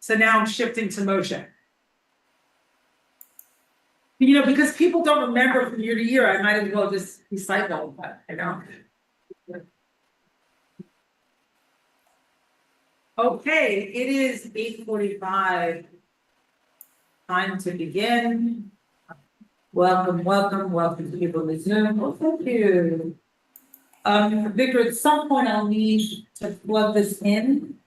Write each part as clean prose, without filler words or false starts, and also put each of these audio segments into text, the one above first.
So now I'm shifting to motion. You know, because people don't remember from year to year, I might as well just recycle, but I don't. Okay, it is 8:45. Time to begin. Welcome, welcome to people in Zoom. Oh, thank you. Victor, at some point I'll need to plug this in.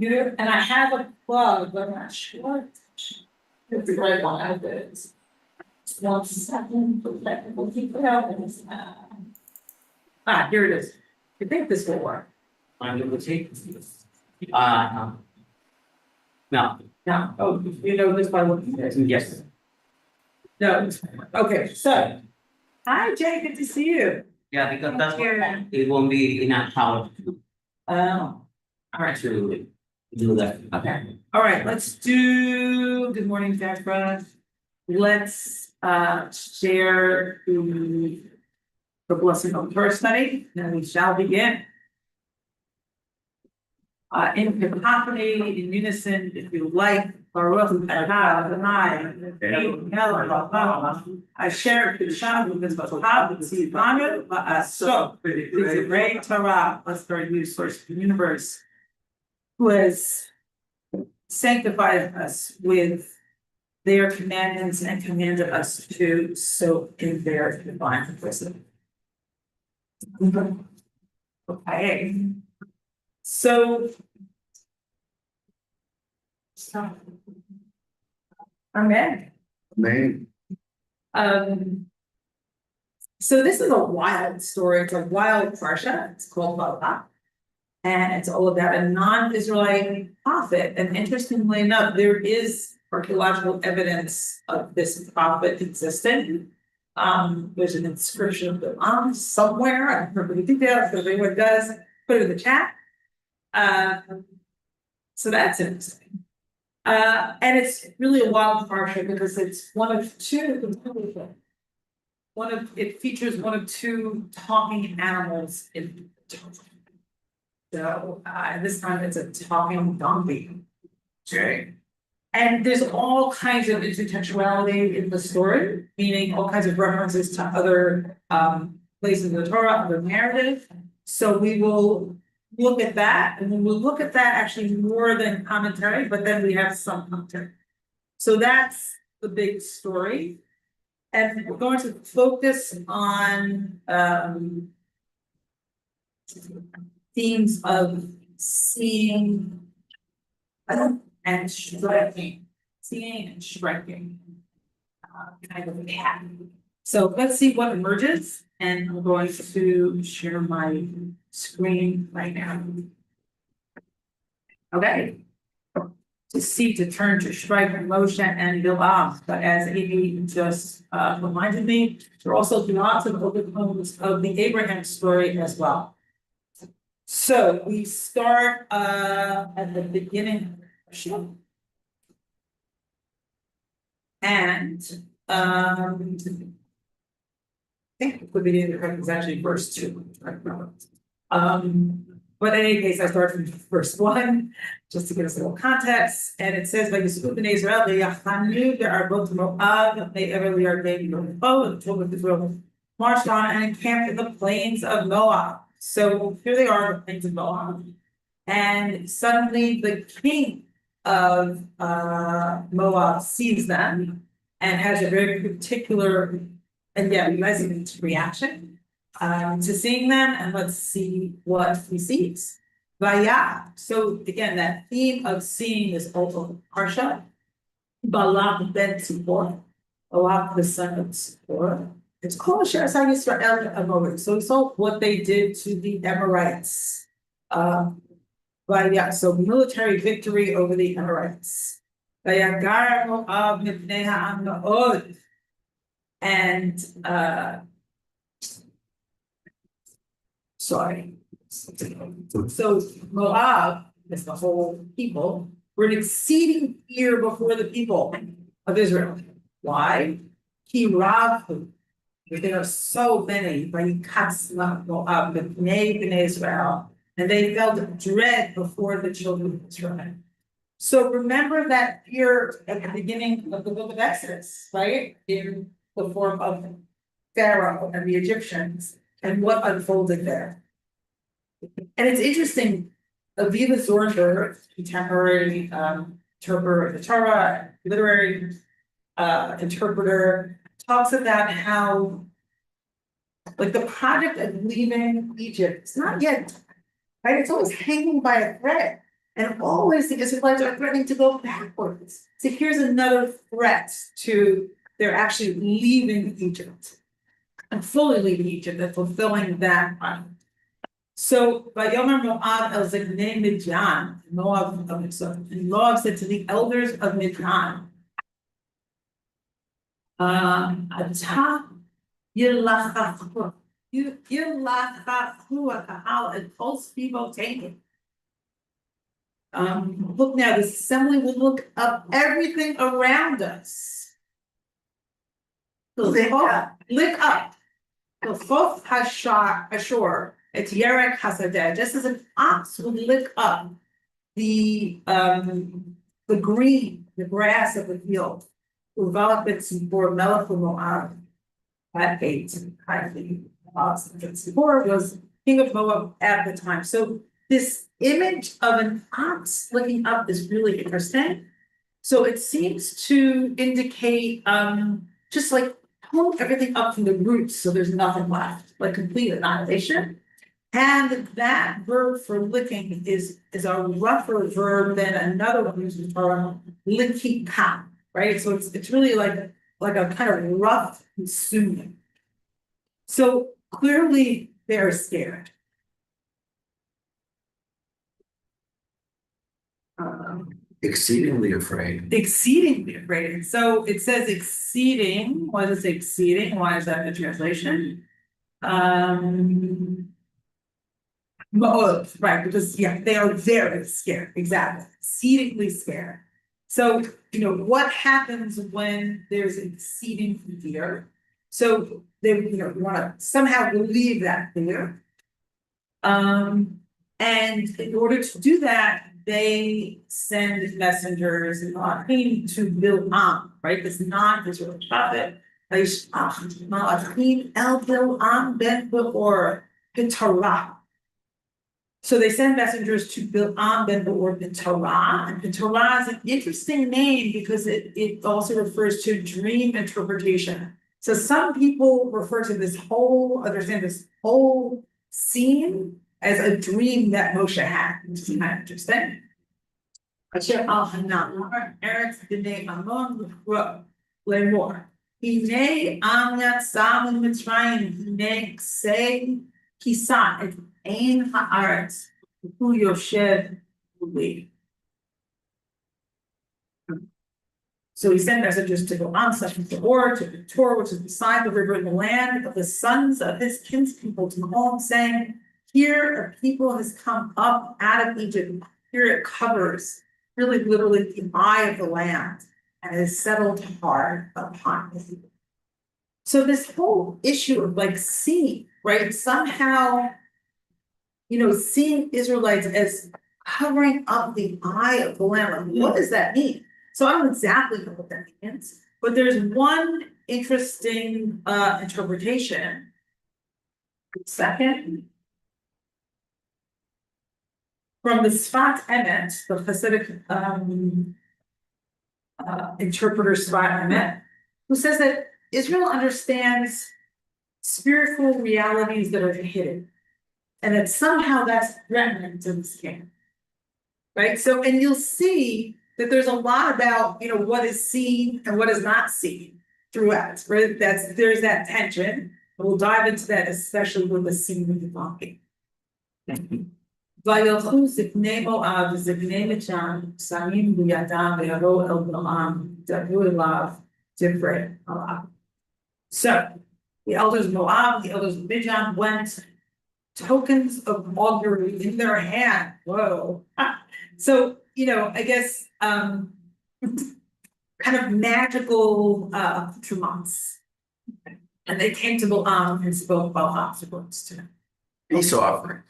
Here, and I have a plug, but I'm not sure. It's the right one, I did. Just 1 second, we'll keep it out. Here it is. I think this will work. I'm able to take this. No. No, oh, you know this by looking at it? Yes. No, okay, so. Hi, Jay, good to see you. Yeah, because that's what it won't be enough power Oh, all right. to do that. Okay, all right, let's do, good morning, Deborah. Let's share the blessing of Torah study, and we shall begin. In cacophony, in unison, if you like, Baruch Adonai Eloheinu I share the Shabbat with this Baruch Tzivanu Va'asok. It's a great Torah. Let's start new source of the universe, who has sanctified us with their commandments and commanded us to soak in their divine wisdom. Okay. So. Amen. Amen. So this is a wild story. It's a wild parsha. It's called Balak. And it's all about a non-Israelite prophet. And interestingly enough, there is archaeological evidence of this prophet existing. There's an inscription of the somewhere. I don't remember the details, but if anyone does, put it in the chat. So that's interesting. And it's really a wild parsha because it's one of two. It features one of two talking animals in the Torah. So this time it's a talking donkey. Okay. And there's all kinds of intertextuality in the story, meaning all kinds of references to other places in the Torah, other narrative. So we will look at that, and then we'll look at that actually more than commentary, but then we have some commentary. So that's the big story. And we're going to focus on themes of seeing and striking. Seeing and striking. Kind of happen. So let's see what emerges, and I'm going to share my screen right now. Okay. To see, to turn, to strike, motion, and Bilam. But as Amy just reminded me, there are also lots of overtones of the Abraham story as well. So we start at the beginning of the show. And I think the beginning of the is actually verse 2. But in any case, I start from verse 1, just to give us a little context. And it says, "By Yisrael b'nei Israel, v'yachanu be'arbot Moab, ve'ever li'argei Yericho, the children of Israel marched on and encamped in the plains of Moab." So here they are, the plains of Moab. And suddenly the king of Moab sees them and has a very particular, and yeah, you guys even reaction. To seeing them, and let's see what he sees. Vaya. So again, that theme of seeing is also parsha. Balak ben Tzipor, Balak the son of Tzipor. It's called Sherasai Yisrael Amorite. So we saw what they did to the Amorites. Vaya. So military victory over the Amorites. Vayagar Moab mipnei ha'am ma'od. And sorry. So Moab, is the whole people, were an exceeding fear before the people of Israel. Why? Ki Rav, there are so many, Moab, b'nei Israel, and they felt dread before the children of Israel. So remember that here at the beginning of the book of Exodus, right? In the form of Pharaoh and the Egyptians and what unfolded there. And it's interesting, Aviva Zornberg, contemporary interpreter of the Torah, literary interpreter, talks about how like the project of leaving Egypt, it's not yet, right? It's always hanging by a thread. And always the Israelites are threatening to go backwards. So here's another threat to they're actually leaving Egypt and fully leaving Egypt and fulfilling that one. So by Yomer Moab El Zegnei Midyan, Moab and Moab said to the elders of Midyan, Atah Yilachachu Kahal and Pulse Vivo taken. Look now, the assembly will look up everything around us. Lick up. The Fof Ashore, it's Yerek Hasadeh, just as an ox would lick up the green, the grass of the field. Uvalabits for Melech Moab. At 8, I think, Zippor was king of Moab at the time. So this image of an ox looking up is really interesting. So it seems to indicate just like pull everything up from the roots so there's nothing left, like complete annihilation. And that verb for licking is a rougher verb than another one used in Torah, likika, right? So it's really like a kind of rough consuming. So clearly they're scared. Exceedingly afraid. Exceedingly afraid. So it says exceeding. Why does it say exceeding? Why is that the translation? Right, because they are very scared. Exactly. Exceedingly scared. So, what happens when there's exceeding fear? So they, want to somehow relieve that fear. And in order to do that, they send messengers to Bil'am, right? This non-Israeli prophet. El Bil'am ben Beor Torah. So they send messengers to Bil'am ben Beor Torah. And Torah is an interesting name because it also refers to dream interpretation. So some people refer to understand this whole scene as a dream that Moshe had, which is kind of interesting. Asher al Hanan, Eretz b'nei Amon l'mor. Hinei am yatzam Mitzrayim, hinei ksei kisan et ein haaretz hu yoshev uli. So he sent messengers to go on, such as the Or, to the Tor, which is beside the river in the land of the sons of his kinspeople, to home, saying, here a people has come up out of Egypt. Here it covers, really literally the eye of the land, and is settled hard upon it. So this whole issue of like seeing, right? Somehow, seeing Israelites as covering up the eye of the land. Like, what does that mean? So I don't exactly know what that means, but there's one interesting interpretation. Second, from the Sfat Emet, the Hasidic interpreter Sfat Emet, who says that Israel understands spiritual realities that are hidden, and that somehow that's threatening to the skin. Right? So, and you'll see that there's a lot about, what is seen and what is not seen throughout, right? There's that tension. And we'll dive into that, especially with the scene of the donkey. וילכו זקני מואב וזקני מידין שמים בידם ויראו אל בלעם דברו אליו דברי עליו. So the elders of Moab, the elders of Midian went, tokens of augury in their hand. Whoa. So, I guess kind of magical accoutrements. And they came to Balaam and spoke Balaam's words to him. Peace offering.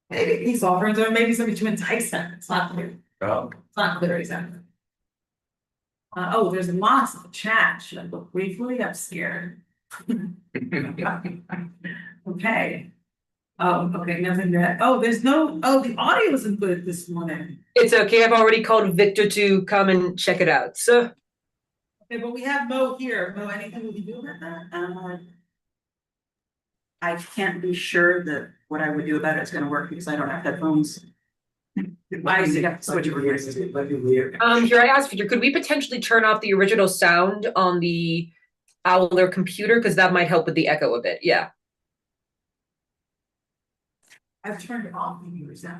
Maybe peace offerings, or maybe something to entice them. It's not clear. Oh, It's not clear exactly. Oh, there's lots of chat. Should I look briefly? I'm scared. Okay. Oh, okay, nothing that, oh, there's no, oh, the audio isn't good this morning. It's okay. I've already called Victor to come and check it out. So Okay, but we have Mo here. Mo, anything we can do about that? I can't be sure that what I would do about it is gonna work because I don't have headphones. I see. Switch over here. here I asked Victor, could we potentially turn off the original sound on the Owler computer? Because that might help with the echo a bit. Yeah. I've turned off computers now.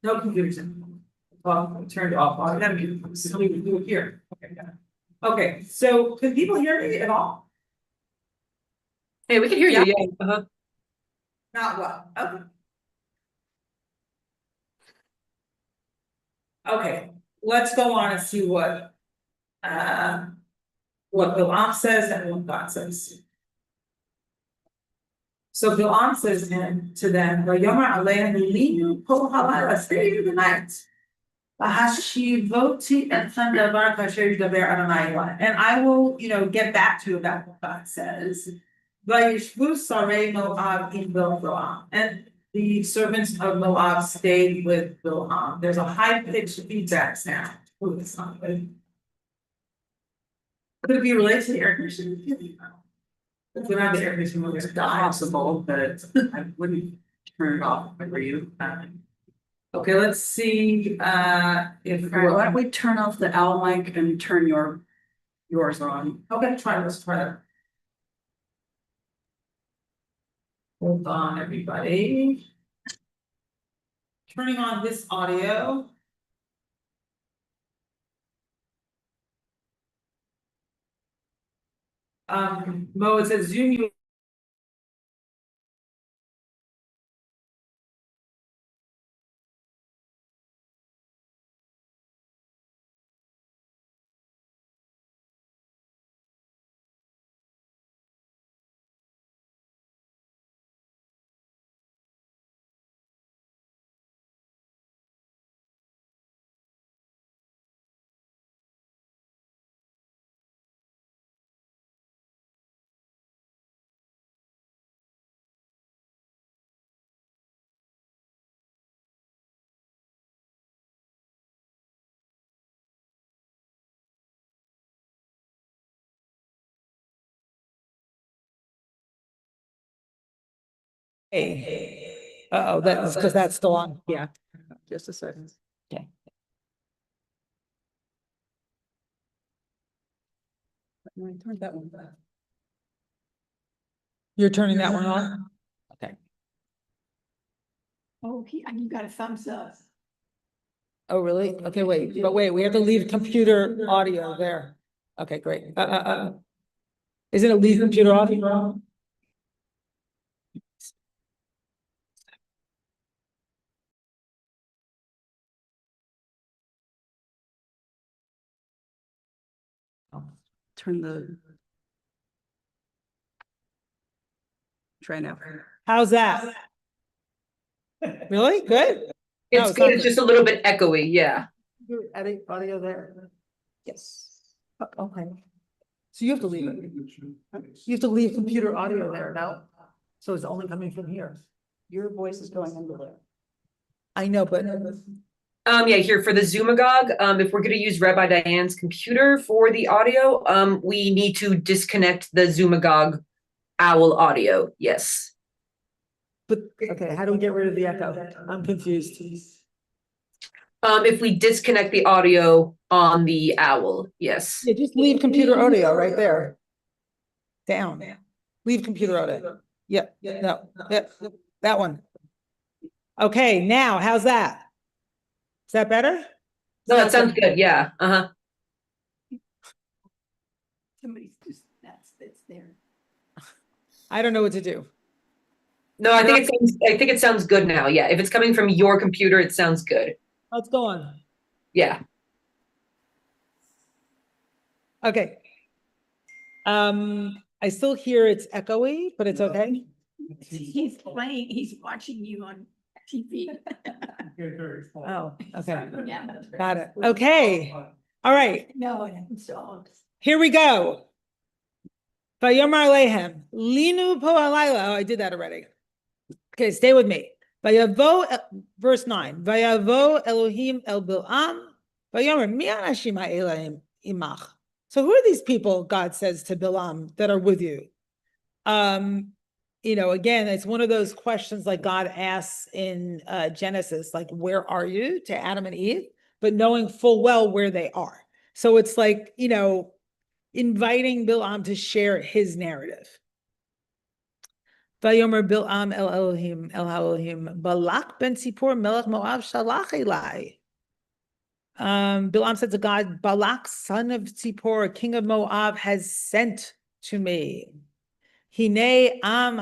No computers in. Well, I turned off, I gotta do it here. Okay, got it. Okay, so can people hear me at all? Hey, we can hear you. Yeah. Uh-huh. Not well, okay. Okay, let's go on and see what Bilam says and what God says. So Bilam says to them, "Vayomer aleinu linu kol halayla, stay here the night. V'hashivoti etchem davar kasher yidaber Adonai Elai." And I will, get back to you about what God says. Vayishvu sarei Moab in Bilam, and the servants of Moab stayed with Bilam. There's a high pitched feedback sound. Oh, it's not good. Could it be related to the air conditioning? If we have the air conditioning, we'll It's just die. possible, but I wouldn't turn it off if I were you. Okay, let's see, if. All right, why don't we turn off the owl mic and turn yours on? Okay, let's try that. Hold on, everybody. Turning on this audio. Mo, it says Zoom you. Uh-oh, that's because that's still on. Yeah, just a second. Okay. No, I turned that one back. You're turning that one on? Okay. Oh, you got a thumbs up. Oh, really? Okay, wait, but wait, we have to leave computer audio there. Okay, great. Is it a leave computer audio? Turn the. Try now. How's that? Really? Good? No, It's it's good. not It's just a little bit echoey. Yeah. You're adding audio there. Yes. Okay. So you have to leave it. You have to leave computer audio there now. So it's only coming from here. Your voice is going into there. I know, but Yeah, here for the Zoomagog, if we're gonna use Rabbi Diane's computer for the audio, we need to disconnect the Zoomagog owl audio. Yes. okay, how do we get rid of the echo? I'm confused. If we disconnect the audio on the owl, yes. Yeah, just leave computer audio right there. Down. Leave computer audio. Yep, no, yep, that one. Okay, now, how's that? Is that better? No, that sounds good. Yeah. Uh-huh. Somebody's just, that's there. I don't know what to do. No, I think it sounds good now. Yeah. If it's coming from your computer, it sounds good. Let's go on. Yeah. Okay. I still hear it's echoey, but it's okay. He's playing, he's watching you on TV. Oh, okay, Yeah. got it. Okay, all right, No, so. here we go. Vayomar Alehem, Linu po halayla. Oh, I did that already. Okay, stay with me. Vayavo, verse 9. Vayavo Elohim el Bil'am. Vayomer, mi anashim ha'elohim imach. So who are these people, God says to Bil'am, that are with you? Again, it's one of those questions like God asks in Genesis, like, where are you, to Adam and Eve, but knowing full well where they are. So it's like, inviting Bil'am to share his narrative. Vayomer Bil'am el Elohim, Balak ben Zippor melech Moab shalach elai. Bil'am said to God, Balak, son of Zippor, king of Moab, has sent to me. Hine ha'am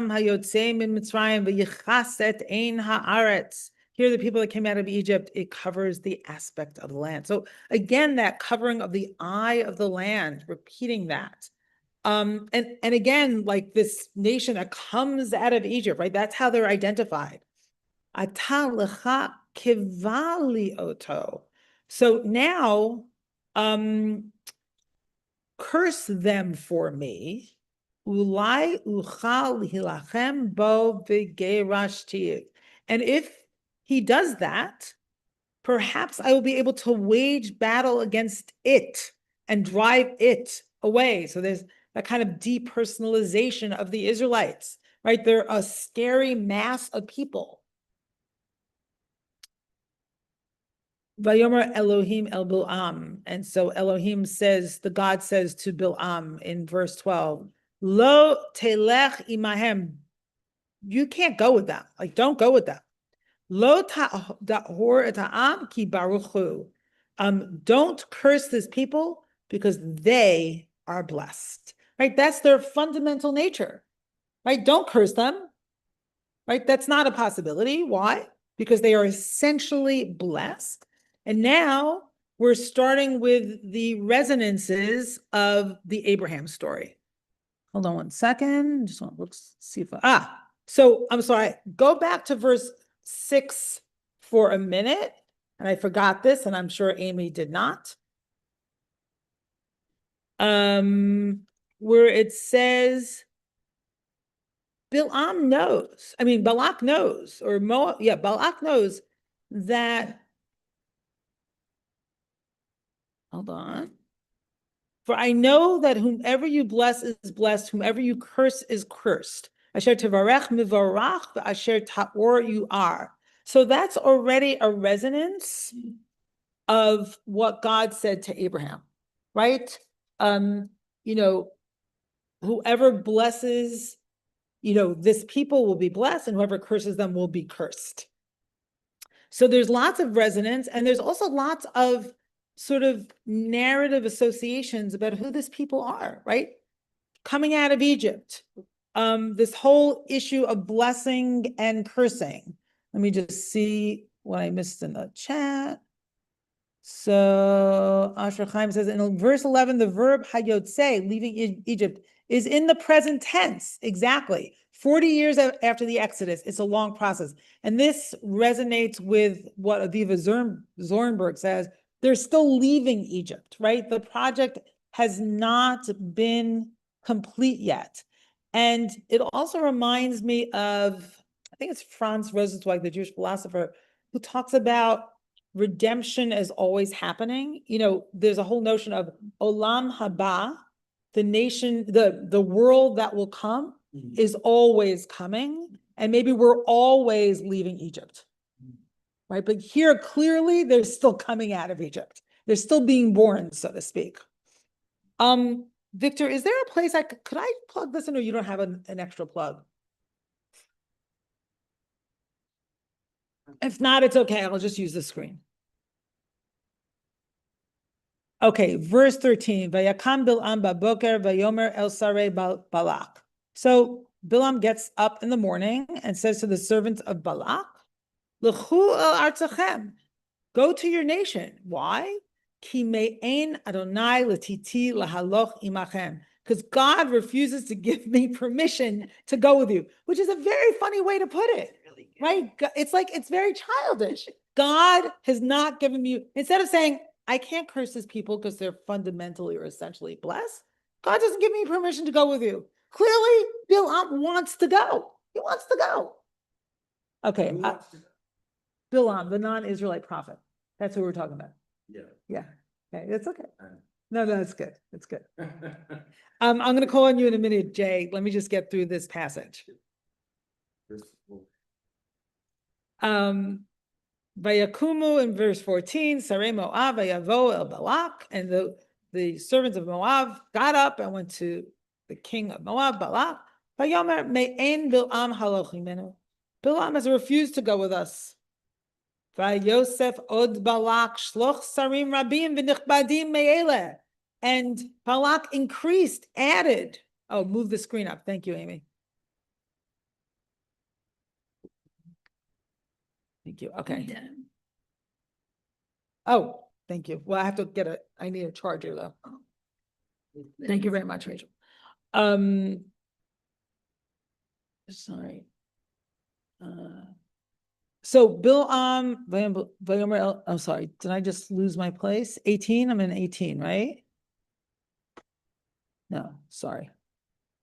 hayotzei min Mitzrayim v'yichaset ein haaretz. Here are the people that came out of Egypt. It covers the aspect of the land. So again, that covering of the eye of the land, repeating that. And again, like this nation that comes out of Egypt, right? That's how they're identified. Ata lecha kivali oto. So now, curse them for me. Ulai uchal hilachem bo v'gerashti. And if he does that, perhaps I will be able to wage battle against it and drive it away. So there's that kind of depersonalization of the Israelites, right? They're a scary mass of people. Vayomer Elohim el Bil'am. And so Elohim says, the God says to Bil'am in verse 12, Lo telech imahem. You can't go with them. Like, don't go with them. Lo ta'hor ta'am ki baruchu. Don't curse this people because they are blessed. Right? That's their fundamental nature. Right? Don't curse them. Right? That's not a possibility. Why? Because they are essentially blessed. And now we're starting with the resonances of the Abraham story. Hold on one second. Just want to look, see if so I'm sorry. Go back to verse 6 for a minute. And I forgot this, and I'm sure Amy did not. Where it says, Balak knows, or Balak knows that. Hold on. For I know that whomever you bless is blessed, whomever you curse is cursed. Asher tevarech mivarach, asher ta'or you are. So that's already a resonance of what God said to Abraham, right? Whoever blesses, this people will be blessed, and whoever curses them will be cursed. So there's lots of resonance, and there's also lots of sort of narrative associations about who this people are, right? Coming out of Egypt, this whole issue of blessing and cursing. Let me just see what I missed in the chat. So Asher Chaim says in verse 11, the verb hayotze, leaving Egypt, is in the present tense. Exactly. 40 years after the Exodus. It's a long process. And this resonates with what Aviva Zornberg says. They're still leaving Egypt, right? The project has not been complete yet. And it also reminds me of, I think it's Franz Rosenzweig, the Jewish philosopher, who talks about redemption as always happening. There's a whole notion of Olam Haba, the nation, the world that will come is always coming. And maybe we're always leaving Egypt. Right? But here, clearly, they're still coming out of Egypt. They're still being born, so to speak. Victor, is there a place could I plug this in, or you don't have an extra plug? If not, it's okay. I'll just use the screen. Okay, verse 13. Vayakam Bil'am baboker vayomer el sarei Balak. So Bil'am gets up in the morning and says to the servants of Balak, L'chu el artzachem, go to your nation. Why? Ki me'ein Adonai l'titi lahaloch imachem. Because God refuses to give me permission to go with you, which is a very funny way to put it. right? It's like, it's very childish. God has not given you, instead of saying, I can't curse his people because they're fundamentally or essentially blessed, God doesn't give me permission to go with you. Clearly, Bilam wants to go. He wants to go. Okay, Bilam, the non-Israelite prophet. That's who we're talking about. Yeah. Yeah, okay, it's okay. No, it's good. It's good. I'm going to call on you in a minute, Jay. Let me just get through this passage. Vayakumu in verse 14, Sarei Moab vayavo el Balak, and the servants of Moab got up and went to the king of Moab, Balak. Vayomer me'en Bilam haloch imenu. Bilam has refused to go with us. Vayosef od Balak shloch sarim rabim v'nichbadim me'eleh. And Balak increased, added. Oh, move the screen up. Thank you, Amy. Thank you. Okay. Oh, thank you. Well, I have to I need a charger though. Thank you very much, Rachel. Sorry. So Bilam, I'm sorry, did I just lose my place? 18, I'm in 18, right? No, sorry.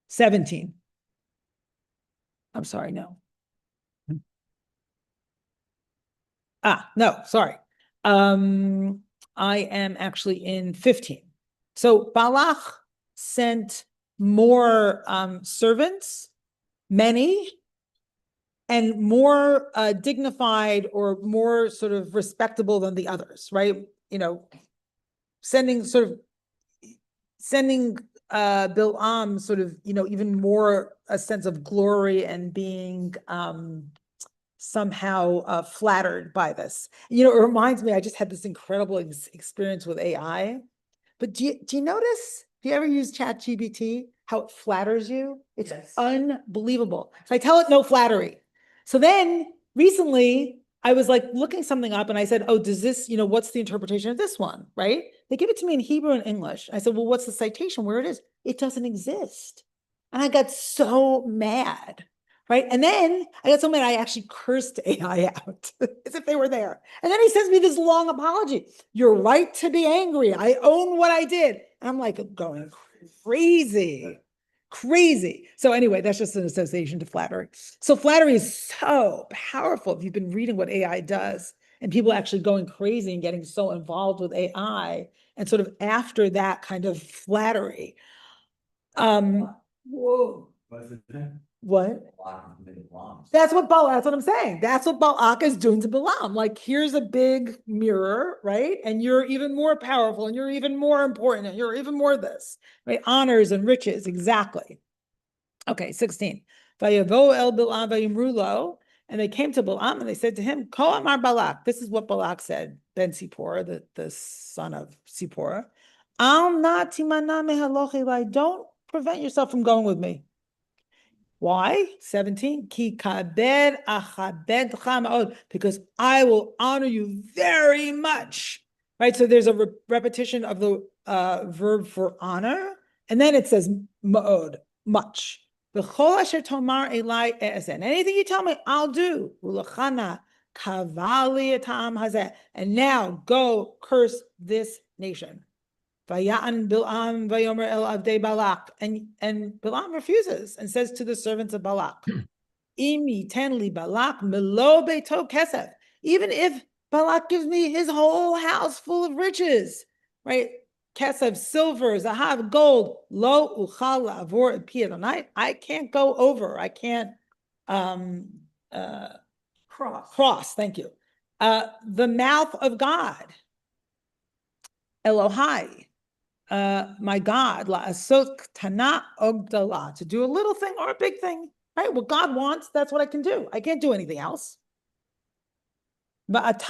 17. I'm sorry, no. No, sorry. I am actually in 15. So Balak sent more servants, many, and more dignified or more sort of respectable than the others, right? You know, sending Bilam sort of, you know, even more a sense of glory and being somehow flattered by this. You know, it reminds me, I just had this incredible experience with AI. But do you notice, do you ever use ChatGPT, how it flatters you? It's unbelievable. So I tell it no flattery. So then recently I was like looking something up and I said, oh, does this, you know, what's the interpretation of this one, right? They give it to me in Hebrew and English. I said, well, what's the citation where it is? It doesn't exist. And I got so mad. Right. And then I got so mad, I actually cursed AI out as if they were there. And then he sends me this long apology. You're right to be angry. I own what I did. And I'm like going crazy. So anyway, that's just an association to flattery. So flattery is so powerful. If you've been reading what AI does and people actually going crazy and getting so involved with AI and sort of after that kind of flattery. Whoa. What? That's what I'm saying. That's what Balak is doing to Balaam. Like, here's a big mirror, right? And you're even more powerful and you're even more important and you're even more this, right? Honors and riches, exactly. Okay, 16. Vayavo el Bilam vayimrulo, and they came to Balaam and they said to him, Ko amar Balak. This is what Balak said, Ben Sipporah, the son of Sipporah. Al na timana mehaloch elai. Don't prevent yourself from going with me. Why? 17. Ki kabed achabedcha ma'od, because I will honor you very much. Right? So there's a repetition of the verb for honor, and then it says ma'od, much. V'chol asher tomar elai e'esen. Anything you tell me, I'll do. Ulachana kavali etam hazeh. And now go curse this nation. Vayan Bilam vayomer el avdei Balak, and Bilam refuses and says to the servants of Balak, Imi tenli Balak melo beito kesef. Even if Balak gives me his whole house full of riches, right? Kesef, silver, zahav, gold, lo uchal avor pi Adonai. I can't go over. I can't cross. Thank you. The mouth of God, Elohai. My God, to do a little thing or a big thing, right? What God wants, that's what I can do. I can't do anything else. Thank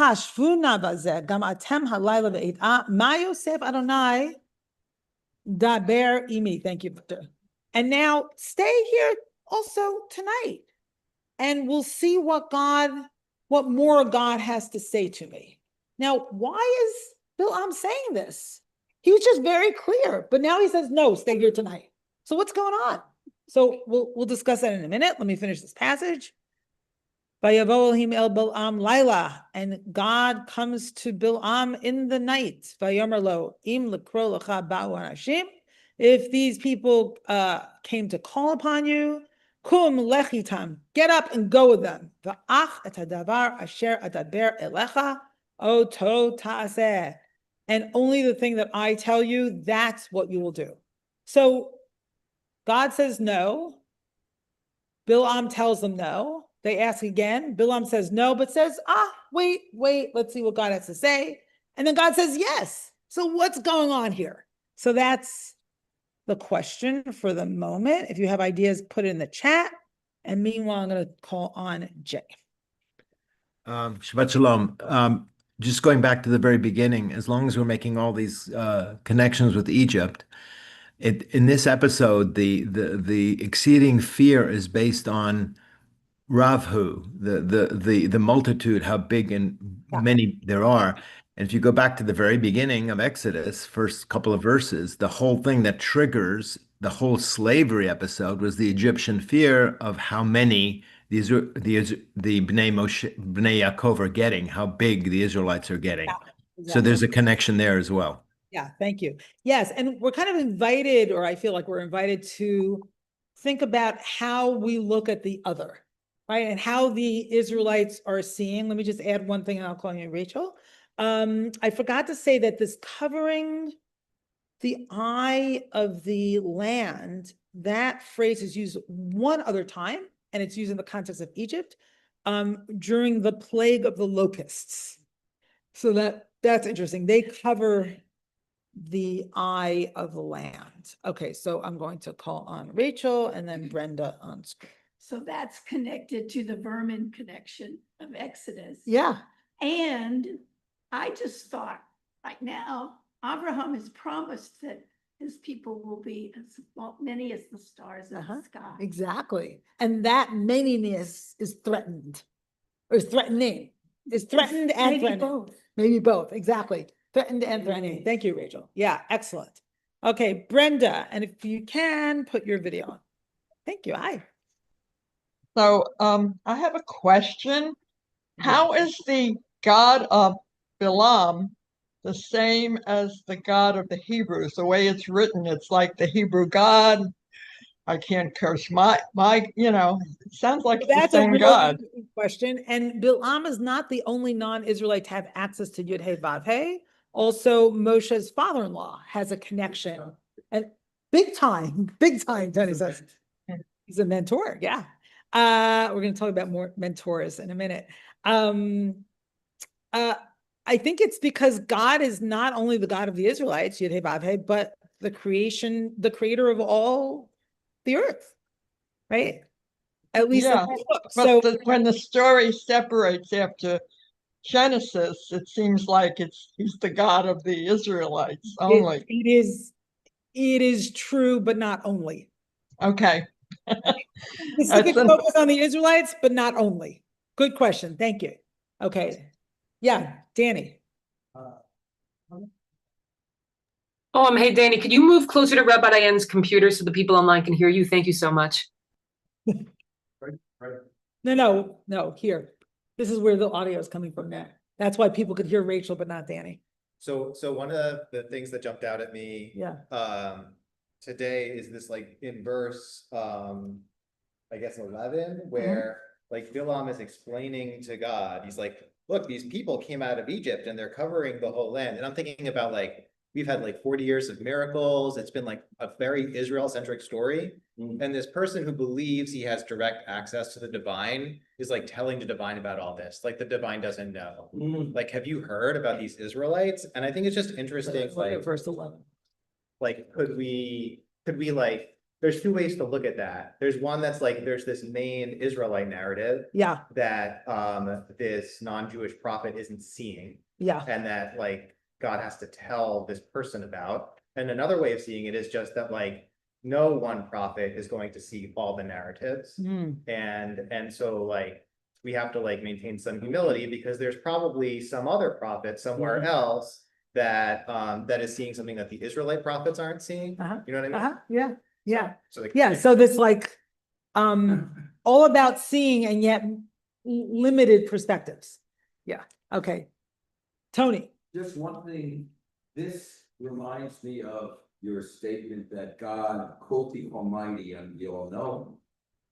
you, Victor. And now stay here also tonight, and we'll see what more God has to say to me. Now, why is Bilam saying this? He was just very clear, but now he says, no, stay here tonight. So what's going on? So we'll discuss that in a minute. Let me finish this passage. Vayavo Elohim el Bil'am Laila, and God comes to Bil'am in the night. Vayomer lo im lekro lecha ba'u anashim. If these people came to call upon you, kum lechitam, get up and go with them. Va'ach et hadavar asher adaber elecha oto ta'aseh. And only the thing that I tell you, that's what you will do. So God says no. Bil'am tells them no. They ask again. Bil'am says no, but says, wait, let's see what God has to say. And then God says yes. So what's going on here? So that's the question for the moment. If you have ideas, put it in the chat. And meanwhile, I'm going to call on Jay. Shabbat Shalom. Just going back to the very beginning, as long as we're making all these connections with Egypt, in this episode, the exceeding fear is based on Ravhu, the multitude, how big and many there are. And if you go back to the very beginning of Exodus, first couple of verses, the whole thing that triggers the whole slavery episode was the Egyptian fear of how many the Bnei Moshe, Bnei Yaakov are getting, how big the Israelites are getting. So there's a connection there as well. Yeah, thank you. Yes, and we're kind of invited, or I feel like we're invited to think about how we look at the other, right? And how the Israelites are seeing. Let me just add one thing and I'll call you Rachel. I forgot to say that this covering the eye of the land, that phrase is used one other time, and it's used in the context of Egypt during the plague of the locusts. So that's interesting. They cover the eye of the land. Okay, so I'm going to call on Rachel and then Brenda on screen. So that's connected to the vermin connection of Exodus. Yeah. And I just thought right now, Abraham has promised that his people will be as many as the stars in the sky. Exactly. And that manyness is threatened, or is threatening. Is threatened and Maybe threatening. both. Maybe both, exactly. Threatened and threatening. Thank you, Rachel. Yeah, excellent. Okay, Brenda, and if you can, put your video on. Thank you. Hi. So I have a question. How is the God of Balaam the same as the God of the Hebrews? The way it's written, it's like the Hebrew God. I can't curse it sounds like it's That's the a same really God. interesting question. And Balaam is not the only non-Israelite to have access to Yud Hey Vav Hey. Also, Moshe's father-in-law has a connection. And big time, Tony says. He's a mentor, yeah. We're going to talk about more mentors in a minute. I think it's because God is not only the God of the Israelites, Yud Hey Vav Hey, but the creator of all the earth, right? At least Yeah, but when the story separates after Genesis, it seems like he's the God of the Israelites only. It is true, but not only. Okay. Specific focus on the Israelites, but not only. Good question. Thank you. Okay. Yeah, Danny. Hey, Danny, could you move closer to Rabbi Diane's computer so the people online can hear you? Thank you so much. No, here. This is where the audio is coming from now. That's why people could hear Rachel, but not Danny. So one of the things that jumped out at me today is this, like, in verse I guess 11, where like Bilam is explaining to God, he's like, look, these people came out of Egypt and they're covering the whole land. And I'm thinking about, like, we've had like 40 years of miracles. It's been like a very Israel-centric story. And this person who believes he has direct access to the divine is like telling the divine about all this. Like, the divine doesn't know. Like, have you heard about these Israelites? And I think it's just interesting, like, verse 11. Like, could we like, there's two ways to look at that. There's one that's like, there's this main Israelite narrative that this non-Jewish prophet isn't seeing. And that, like, God has to tell this person about. And another way of seeing it is just that, like, no one prophet is going to see all the narratives. And so, like, we have to, like, maintain some humility, because there's probably some other prophet somewhere else that that is seeing something that the Israelite prophets aren't seeing. You know what I mean? Yeah. So like, So this, like, all about seeing, and yet limited perspectives. Yeah, okay. Tony, Just one thing, this reminds me of your statement that God, quote the Almighty and the All-Knowing,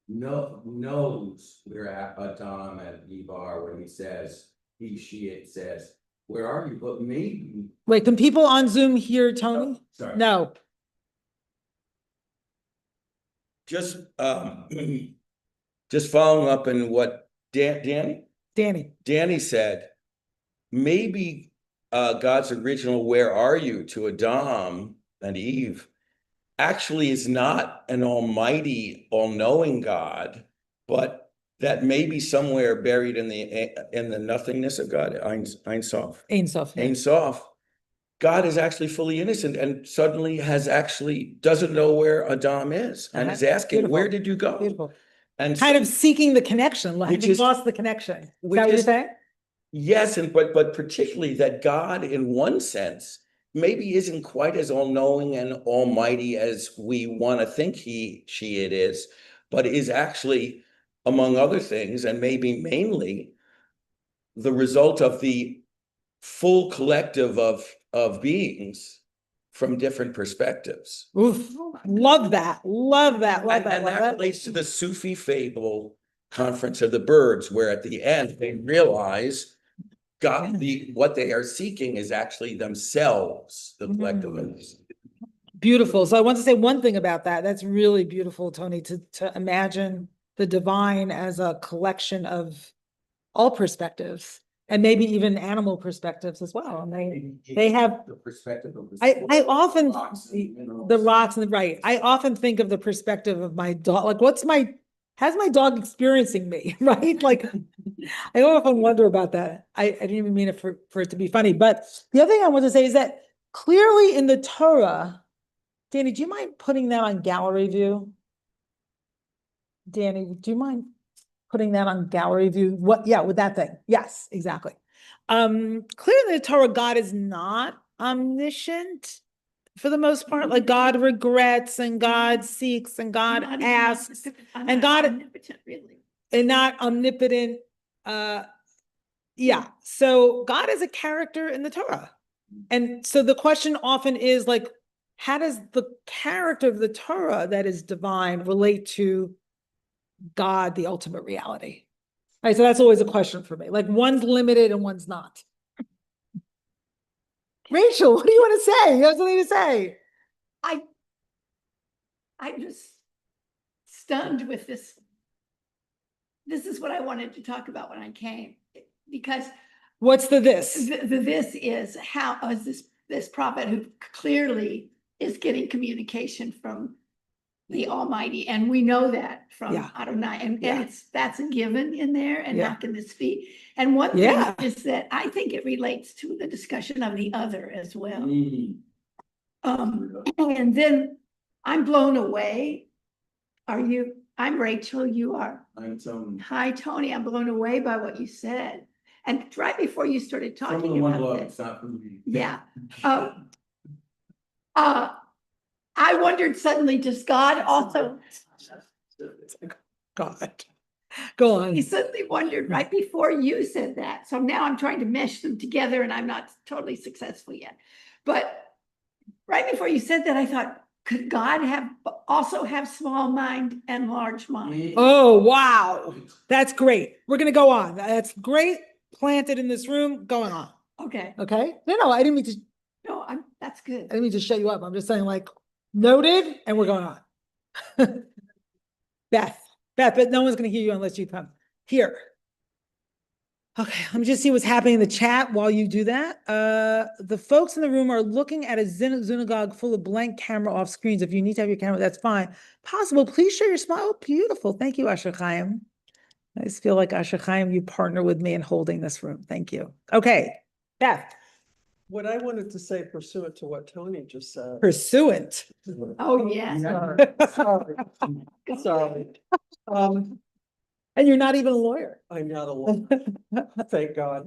knows where Adam and Eve are when he says, he, she, it says, where are you? But maybe. wait, can people on Zoom hear Tony? Oh, sorry. No. Just, just following up on what Danny said, maybe God's original "Where are you?" to Adam and Eve actually is not an almighty, all-knowing God, but that maybe somewhere buried in the nothingness of God, Ein Sof. Ein Sof, yeah. Ein Sof, God is actually fully innocent and suddenly doesn't know where Adam is and is asking, Beautiful. where did you go? Beautiful. And Kind of seeking the connection, like Which he is- lost the connection. Is which that what you're is- saying? yes, but particularly that God, in one sense, maybe isn't quite as all-knowing and almighty as we want to think it is, but is actually, among other things, and maybe mainly, the result of the full collective of beings from different perspectives. Oof, love that, love that, love And that, love that that. relates to the Sufi fable Conference of the Birds, where at the end they realize what they are seeking is actually themselves, the collective. Beautiful. So I want to say one thing about that. That's really beautiful, Tony, to imagine the divine as a collection of all perspectives and maybe even animal perspectives as well. And they have The perspective of I often rocks and minerals. the rocks and the right. I often think of the perspective of my dog. Like, how's my dog experiencing me? Right? Like, I often wonder about that. I didn't even mean it for it to be funny. But the other thing I want to say is that clearly in the Torah, Danny, do you mind putting that on gallery view? Danny, do you mind putting that on gallery view? What? Yeah, with that thing. Yes, exactly. Clearly in the Torah, God is not omniscient for the most part. Like God regrets and God seeks and God Not even asks omnipotent, and God omnipotent, really. and not omnipotent. Yeah. So God is a character in the Torah. And so the question often is like, how does the character of the Torah that is divine relate to God, the ultimate reality? All right, so that's always a question for me. Like one's limited and one's not. Rachel, what do you want to say? You have something to say? I'm just stunned with this. This is what I wanted to talk about when I came, because What's this? this is how is this prophet who clearly is getting communication from the Almighty, and we know that from Yeah. Adonai, and Yeah. that's a given in there, and Yeah. how can this be? And one Yeah. thing is that I think it relates to the discussion of the other as well. And then I'm blown away. I'm Rachel, you are. I'm Tony. Hi, Tony, I'm blown away by what you said. And right before you started From talking the one about love, this. it's not from me. Yeah. I wondered suddenly, does God also, God. Go on. he suddenly wondered right before you said that. So now I'm trying to mesh them together and I'm not totally successful yet. But right before you said that, I thought, could God also have small mind and large mind? Oh, wow. That's great. We're going to go on. That's great. Planted in this room, going on. Okay. Okay. No, I didn't mean to. No, that's good. I didn't mean to shut you up. I'm just saying like noted and we're going on. Beth, but no one's going to hear you unless you come here. Okay, let me just see what's happening in the chat while you do that. The folks in the room are looking at a synagogue full of blank camera off screens. If you need to have your camera, that's fine. Possible, please share your smile. Oh, beautiful. Thank you, Asher Chaim. I just feel like Asher Chaim, you partner with me in holding this room. Thank you. Okay, Beth. What I wanted to say pursuant to what Tony just said. Pursuant. Oh, yes. Sorry. And you're not even a lawyer. I'm not a lawyer. Thank God.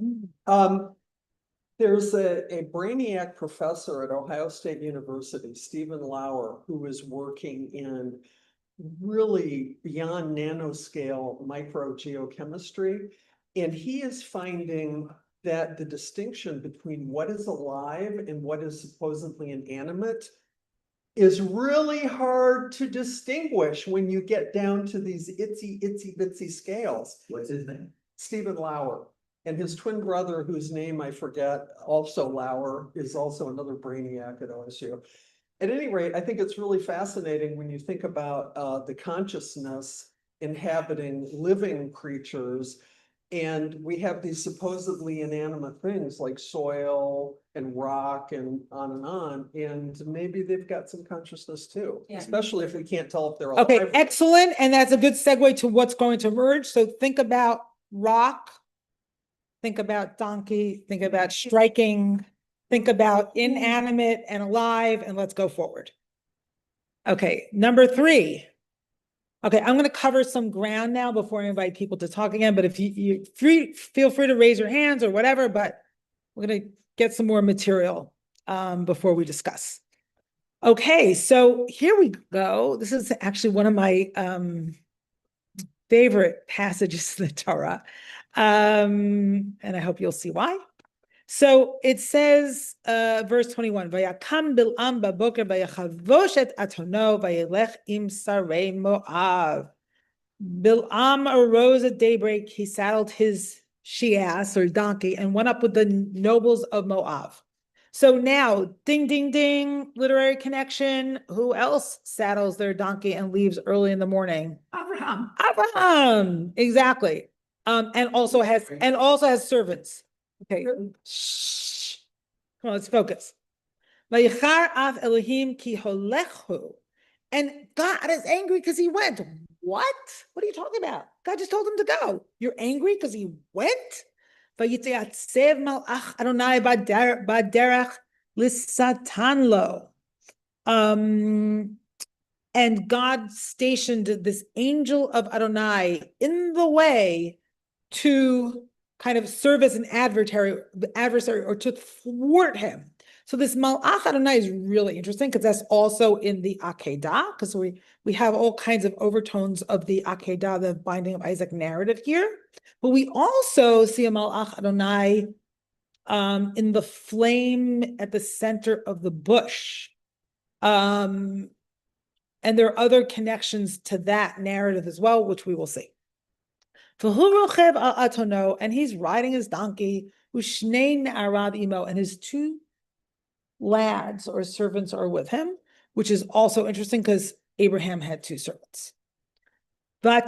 There's a brainiac professor at Ohio State University, Stephen Lauer, who is working in really beyond nanoscale microgeochemistry. And he is finding that the distinction between what is alive and what is supposedly inanimate is really hard to distinguish when you get down to these itsy bitsy scales. What's his name? Stephen Lauer and his twin brother, whose name I forget, also Lauer, is also another brainiac at OSU. At any rate, I think it's really fascinating when you think about the consciousness inhabiting living creatures. And we have these supposedly inanimate things like soil and rock and on. And maybe they've got some consciousness too, especially if we can't tell if they're alive. Okay, excellent. And that's a good segue to what's going to emerge. So think about rock, think about donkey, think about striking, think about inanimate and alive, and let's go forward. Okay, number 3. Okay, I'm going to cover some ground now before I invite people to talk again, but if you feel free to raise your hands or whatever, but we're going to get some more material before we discuss. Okay, so here we go. This is actually one of my favorite passages in the Torah, and I hope you'll see why. So it says, verse 21, Vayakam Bil'am baboker vayachavosh et atono vayelech im sarei Moav. Bil'am arose at daybreak, he saddled his she-ass or donkey and went up with the nobles of Moab. So now, ding, ding, ding, literary connection. Who else saddles their donkey and leaves early in the morning? Abraham, exactly. And also has servants. Okay. Shh. Come on, let's focus. Vayichar af Elohim ki holechu. And God is angry because he went. What? What are you talking about? God just told him to go. You're angry because he went? Vayitzeatzev malach Adonai baderech lissatan lo. And God stationed this angel of Adonai in the way to kind of serve as an adversary or to thwart him. So this Malach Adonai is really interesting because that's also in the Akedah, because we have all kinds of overtones of the Akedah, the binding of Isaac narrative here. But we also see a Malach Adonai in the flame at the center of the bush. And there are other connections to that narrative as well, which we will see. And he's riding his donkey, and his 2 lads or servants are with him, which is also interesting because Abraham had 2 servants. Now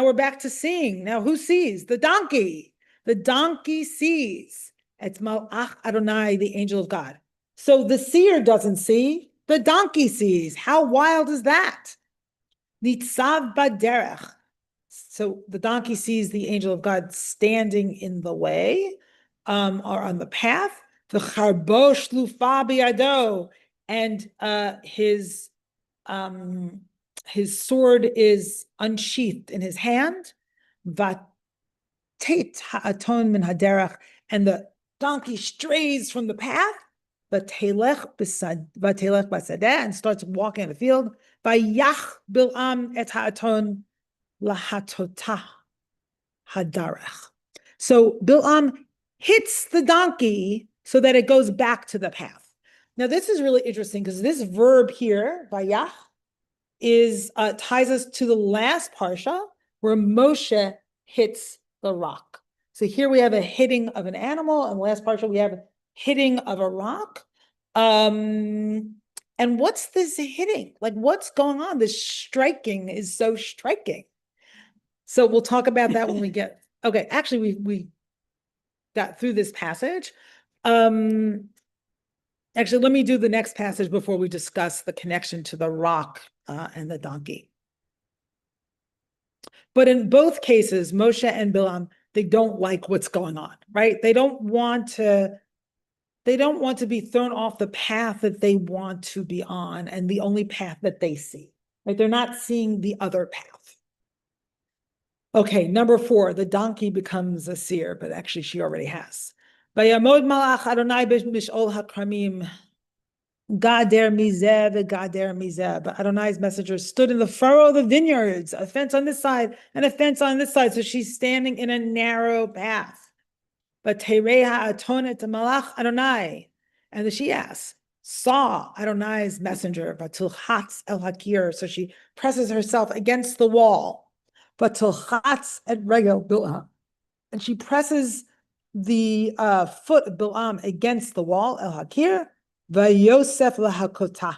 we're back to seeing. Now who sees? The donkey. The donkey sees. It's Malach Adonai, the angel of God. So the seer doesn't see, the donkey sees. How wild is that? Nitzav baderech. So the donkey sees the angel of God standing in the way, or on the path. The charbosh lufa biyado, and his sword is unsheathed in his hand. Vatet ha'aton min haderech, and the donkey strays from the path. Vatelech basadeh, and starts walking in the field. Vayach Bil'am et ha'aton lahatotah hadarech. So Bil'am hits the donkey so that it goes back to the path. Now this is really interesting because this verb here, vayach, ties us to the last parsha where Moshe hits the rock. So here we have a hitting of an animal, and the last parsha we have a hitting of a rock. And what's this hitting? Like, what's going on? This striking is so striking. So we'll talk about that when we get, okay, actually we got through this passage. Actually, let me do the next passage before we discuss the connection to the rock and the donkey. But in both cases, Moshe and Bilam, they don't like what's going on, right? They don't want to be thrown off the path that they want to be on and the only path that they see, right? They're not seeing the other path. Okay, number 4, the donkey becomes a seer, but actually she already has. Vayamod malach Adonai b'mishol hakramim Gader mizeh v'gader mizeh. But Adonai's messenger stood in the furrow of the vineyards, a fence on this side and a fence on this side. So she's standing in a narrow path. But Tereha atonet malach Adonai. And she asks, saw Adonai's messenger, but tilchatz el hakir. So she presses herself against the wall. But tilchatz et regel Bil'am. And she presses the foot of Bil'am against the wall, el hakir. Vayosef lahakota,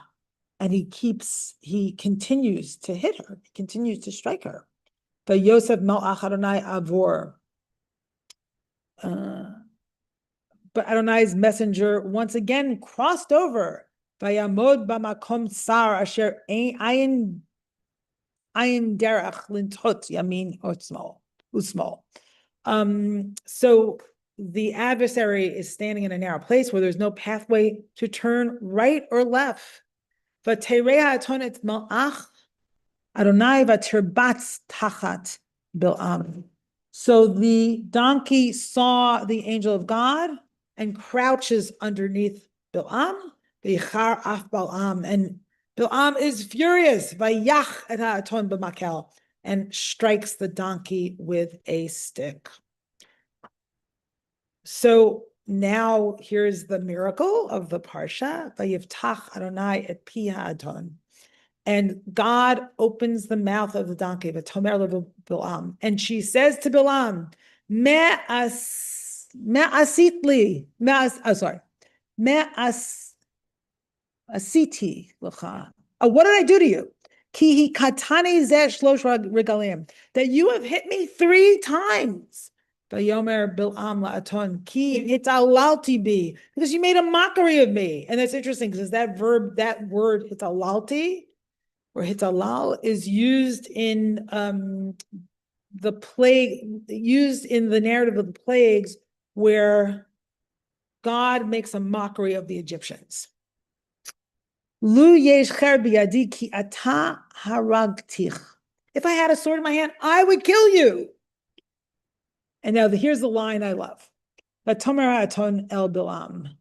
and he continues to hit her, he continues to strike her. Vayosef melach Adonai avor. But Adonai's messenger once again crossed over. Vayamod b'makom tsar asher ayin derech lintot yamin usmol. So the adversary is standing in a narrow place where there's no pathway to turn right or left. But Tereha atonet malach Adonai v'tirbatz tachat Bil'am. So the donkey saw the angel of God and crouches underneath Bil'am. V'yichar af Bil'am, and Bil'am is furious. Vayach et ha'aton b'makel, and strikes the donkey with a stick. So now here's the miracle of the parsha. Vayiftach Adonai et pi ha'aton. And God opens the mouth of the donkey, V'tomer Bil'am, and she says to Bil'am, asiti l'cha. What did I do to you? Ki katani zeh shlosh regalim, that you have hit me 3 times. Vayomer Bil'am la'aton ki hitalalti bi, because you made a mockery of me. And that's interesting because that word hitalalti or hitalal is used in the narrative of the plagues where God makes a mockery of the Egyptians. Lu yesh cher biyadi ki ata haragtich. If I had a sword in my hand, I would kill you. And now here's the line I love. Vatomer aton el Bil'am.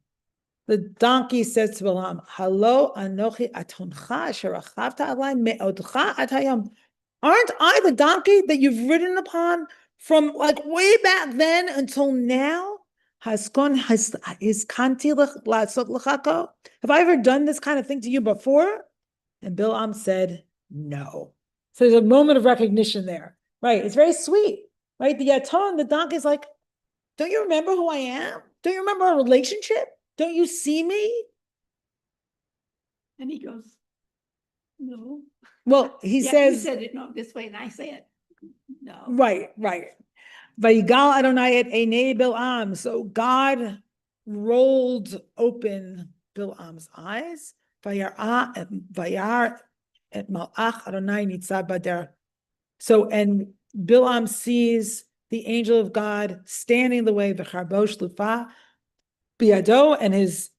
The donkey says to Bil'am, "Halo anochi atoncha sherachavta alai me'odcha atayam." Aren't I the donkey that you've ridden upon from like way back then until now? Haskon iskanti la'asot l'chako. Have I ever done this kind of thing to you before? And Bil'am said, no. So there's a moment of recognition there, right? It's very sweet, right? The Yaton, the donkey's like, don't you remember who I am? Don't you remember our relationship? Don't you see me? And he goes, no. Well, he Yeah, says, you said it no this way, and I say it no. Right. Vayigal Adonai et einei Bil'am. So God rolled open Bil'am's eyes. Vayar et malach Adonai nitzad bader. So, and Bil'am sees the angel of God standing in the way, v'charbosh lufa biado, and his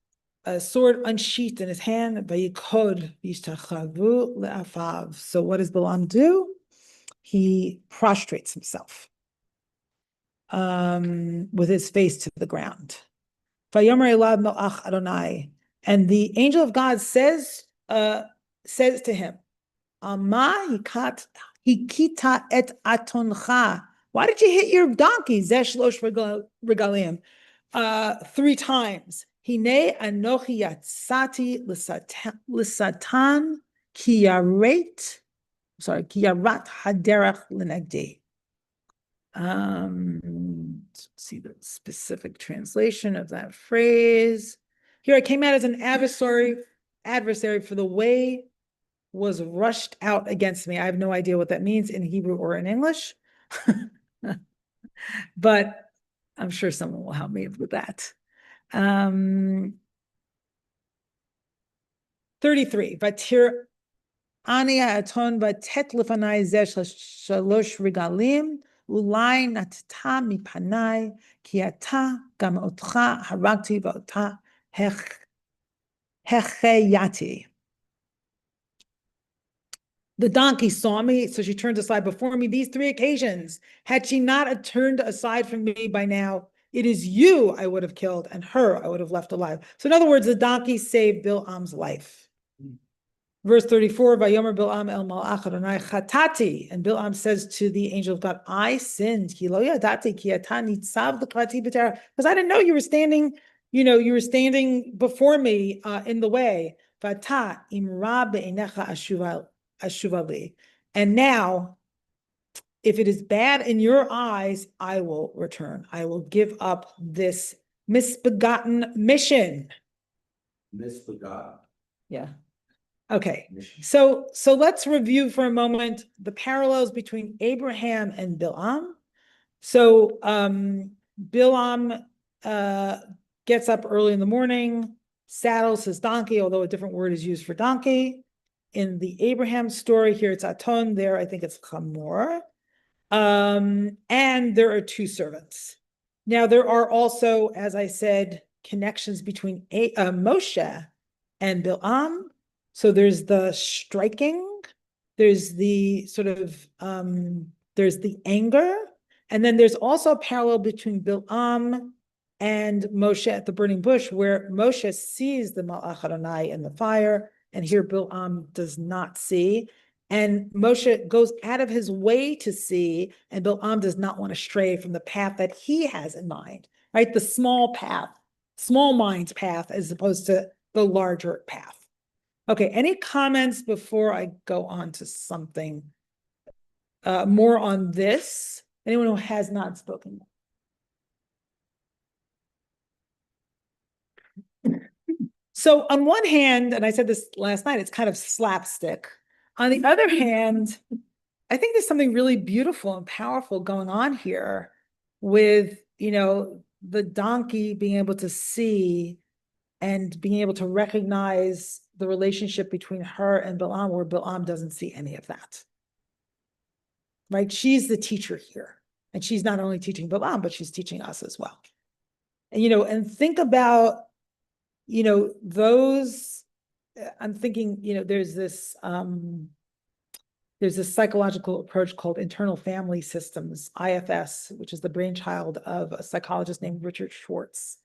sword unsheathed in his hand. Vayikod v'yishtachavu le'afav. So what does Bil'am do? He prostrates himself with his face to the ground. Vayomer elav melach Adonai. And the angel of God says to him, Ama hikita et atoncha. Why did you hit your donkey? Zeshlosh regalim. 3 times. Hine anochi yatsati l'satan kiyarat haderach l'negdi. Let's see the specific translation of that phrase. Here I came out as an adversary for the way was rushed out against me. I have no idea what that means in Hebrew or in English, but I'm sure someone will help me with that. 33. Vatir ania aton vatet lefanai zesh shalosh regalim ulai natata mipanai ki ata gam otcha haragti v'ota hecheyati. The donkey saw me, so she turned aside before me these 3 occasions. Had she not turned aside from me by now, It is you I would have killed, and her I would have left alive. So in other words, the donkey saved Bilam's life. Verse 34, Vayomer Bilam el malach Adonai chatati. And Bilam says to the angel of God, I sinned. Because I didn't know you were standing, you were standing before me in the way. And now, if it is bad in your eyes, I will return. I will give up this misbegotten mission. Misbegotten. Yeah. Okay. So let's review for a moment the parallels between Abraham and Bilam. So Bilam gets up early in the morning, saddles his donkey, although a different word is used for donkey. In the Abraham story here, it's Aton. There, I think it's Chamor. And there are two servants. Now, there are also, as I said, connections between Moshe and Bilam. So there's the striking, there's the sort of, there's the anger, and then there's also a parallel between Bilam and Moshe at the burning bush, where Moshe sees the Malach Adonai in the fire, and here Bilam does not see. And Moshe goes out of his way to see, and Bilam does not want to stray from the path that he has in mind, right? The small path, small mind's path, as opposed to the larger path. Okay, any comments before I go on to something more on this? Anyone who has not spoken? So on one hand, and I said this last night, it's kind of slapstick. On the other hand, I think there's something really beautiful and powerful going on here with, the donkey being able to see and being able to recognize the relationship between her and Bilam, where Bilam doesn't see any of that. Right? She's the teacher here. And she's not only teaching Bilam, but she's teaching us as well. And, and think about, those, I'm thinking, there's this psychological approach called internal family systems, IFS, which is the brainchild of a psychologist named Richard Schwartz.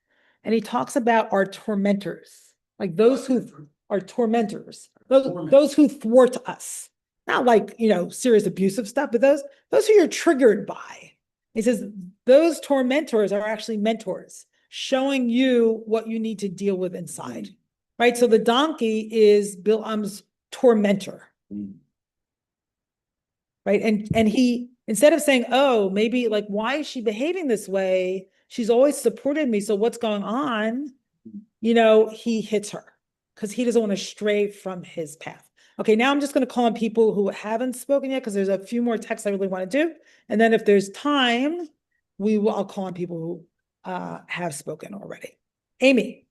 And he talks about our tormentors, like those who are tormentors, those who thwart us. Not like, serious abusive stuff, but those who you're triggered by. He says those tormentors are actually mentors, showing you what you need to deal with inside, right? So the donkey is Bilam's tormentor, right? And he, instead of saying, oh, maybe like, why is she behaving this way? She's always supported me. So what's going on? He hits her because he doesn't want to stray from his path. Okay, now I'm just going to call on people who haven't spoken yet because there's a few more texts I really want to do. And then if there's time, I'll call on people who have spoken already. Amy.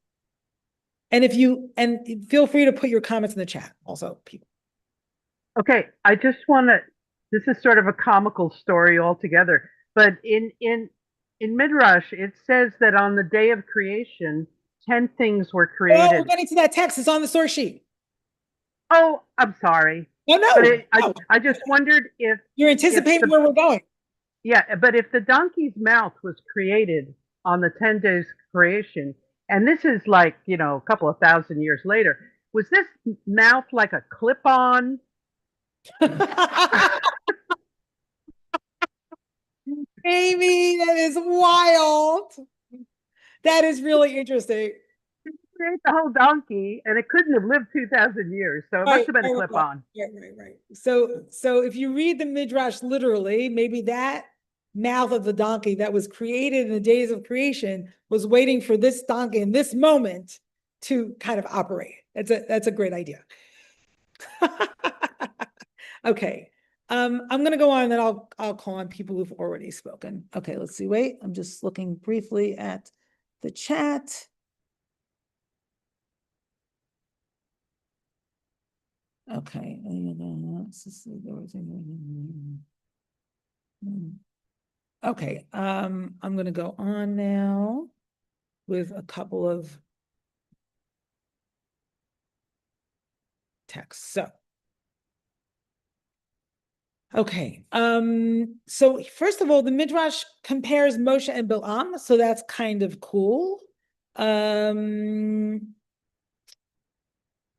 And feel free to put your comments in the chat also, people. Okay, I just want to, this is sort of a comical story altogether, but in Midrash, it says that on the day of creation, 10 things were created. Oh, we're getting to that text. It's on the source sheet. Oh, I'm sorry. No. I just wondered if you're anticipating where we're going. Yeah, but if the donkey's mouth was created on the 10 days creation, and this is like, a couple of thousand years later, was this mouth like a clip-on? Amy, that is wild. That is really interesting. Create the whole donkey, and it couldn't have lived 2,000 years, so it must have been a clip-on. Right. So if you read the Midrash literally, maybe that mouth of the donkey that was created in the days of creation was waiting for this donkey in this moment to kind of operate. That's a great idea. Okay. I'm going to go on and then I'll call on people who've already spoken. Okay, let's see. Wait, I'm just looking briefly at the chat. Okay. Okay. I'm going to go on now with a couple of texts. So Okay, so first of all, the Midrash compares Moshe and Bilam, so that's kind of cool.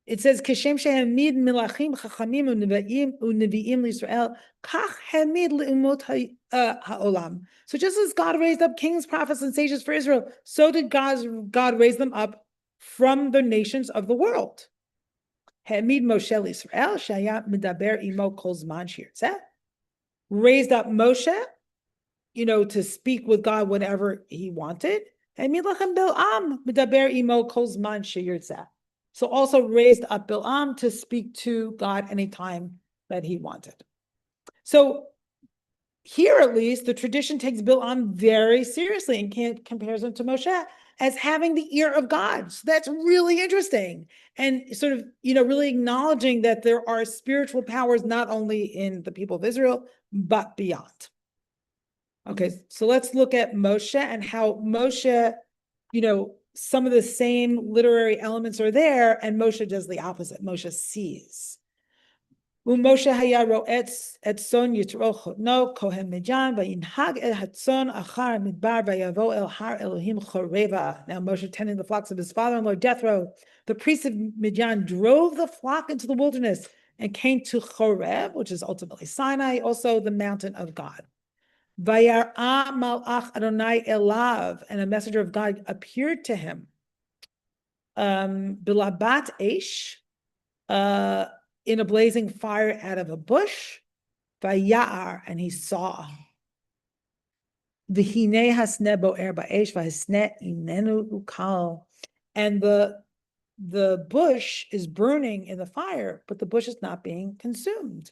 It says, "Kashem shehamid milachim chachamim uneviim l'Yisrael, kach hamid le'umot ha'olam." So just as God raised up kings, prophets, and sages for Israel, so did God raise them up from the nations of the world. Hamid Moshe l'Yisrael shaya medaber imo kol zman shirtzeh. Raised up Moshe, to speak with God whenever he wanted. Hamid lachem Bil'am medaber imo kol zman shirtzeh. So also raised up Bil'am to speak to God anytime that he wanted. So here, at least, the tradition takes Bil'am very seriously and compares him to Moshe as having the ear of God. So that's really interesting. And sort of, really acknowledging that there are spiritual powers not only in the people of Israel, but beyond. Okay, so let's look at Moshe and how Moshe, some of the same literary elements are there, and Moshe does the opposite. Moshe sees. Moshe haya ro'etz etzon yitro chotno kohen Midian vayinhag el hatzon achar midbar vayavo el har Elohim choreva. Now Moshe tending the flocks of his father-in-law Jethro, the priest of Midian, drove the flock into the wilderness and came to Choreb, which is ultimately Sinai, also the mountain of God. Vayar'a malach Adonai elav, and a messenger of God appeared to him. Bilabat eish, in a blazing fire out of a bush. Vayar, and he saw. V'hinei hasne bo'er ba'esh v'hasne inenu ukal, and the bush is burning in the fire, but the bush is not being consumed.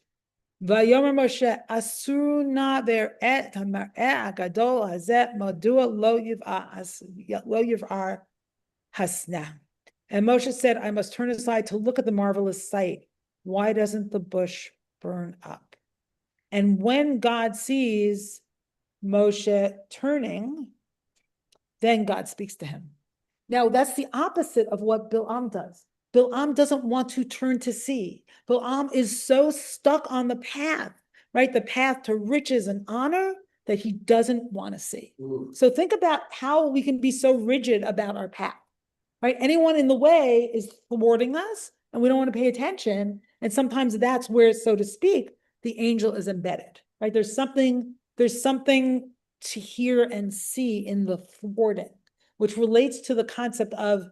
Vayomer Moshe asuna ver'et hamar'eh agadol hazeh madua lo yiv'ar hasna. And Moshe said, I must turn aside to look at the marvelous sight. Why doesn't the bush burn up? And when God sees Moshe turning, then God speaks to him. Now, that's the opposite of what Bil'am does. Bil'am doesn't want to turn to see. Bil'am is so stuck on the path, right? The path to riches and honor that he doesn't want to see. So think about how we can be so rigid about our path, right? Anyone in the way is thwarting us and we don't want to pay attention. And sometimes that's where, so to speak, the angel is embedded, right? There's something to hear and see in the thwarting, which relates to the concept of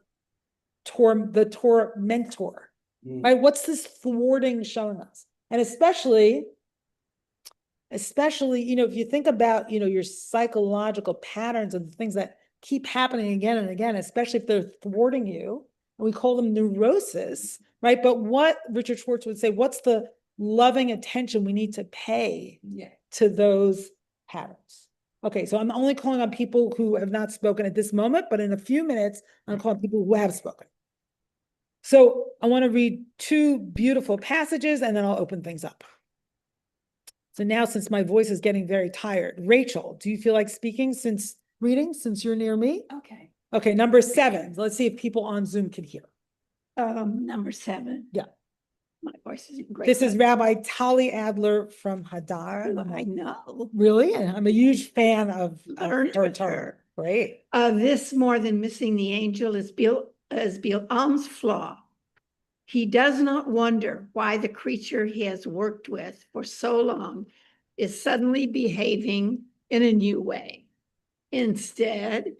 the tormentor, right? What's this thwarting showing us? And especially, if you think about, your psychological patterns and things that keep happening again and again, especially if they're thwarting you, and we call them neurosis, right? But what Richard Schwartz would say, what's the loving attention we need to pay to those patterns? Okay, so I'm only calling on people who have not spoken at this moment, but in a few minutes, I'm calling people who have spoken. So I want to read two beautiful passages and then I'll open things up. So now, since my voice is getting very tired, Rachel, do you feel like speaking since you're near me? Okay. Okay, number 7. Let's see if people on Zoom can hear. Number 7. Yeah. My voice isn't great. This is Rabbi Tali Adler from Hadar. I know. Really? I'm a huge fan of Learned her with Torah. her. Great. This more than missing the angel is Bil'am's flaw. He does not wonder why the creature he has worked with for so long is suddenly behaving in a new way. Instead,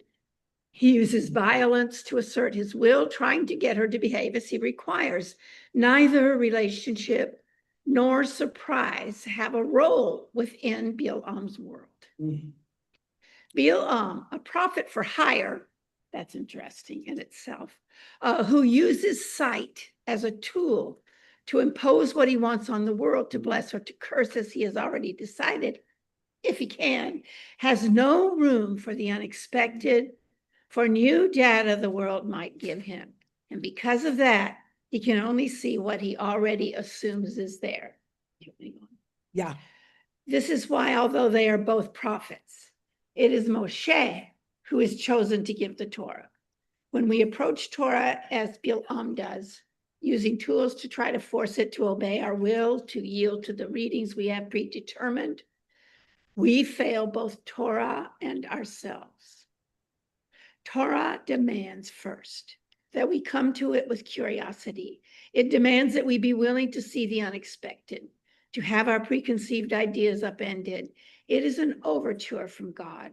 he uses violence to assert his will, trying to get her to behave as he requires. Neither relationship nor surprise have a role within Bil'am's world. Bil'am, a prophet for hire, that's interesting in itself, who uses sight as a tool to impose what he wants on the world, to bless or to curse as he has already decided, if he can, has no room for the unexpected, for new data the world might give him. And because of that, he can only see what he already assumes is there. Yeah. This is why, although they are both prophets, it is Moshe who is chosen to give the Torah. When we approach Torah as Bil'am does, using tools to try to force it to obey our will, to yield to the readings we have predetermined, we fail both Torah and ourselves. Torah demands first that we come to it with curiosity. It demands that we be willing to see the unexpected, to have our preconceived ideas upended. It is an overture from God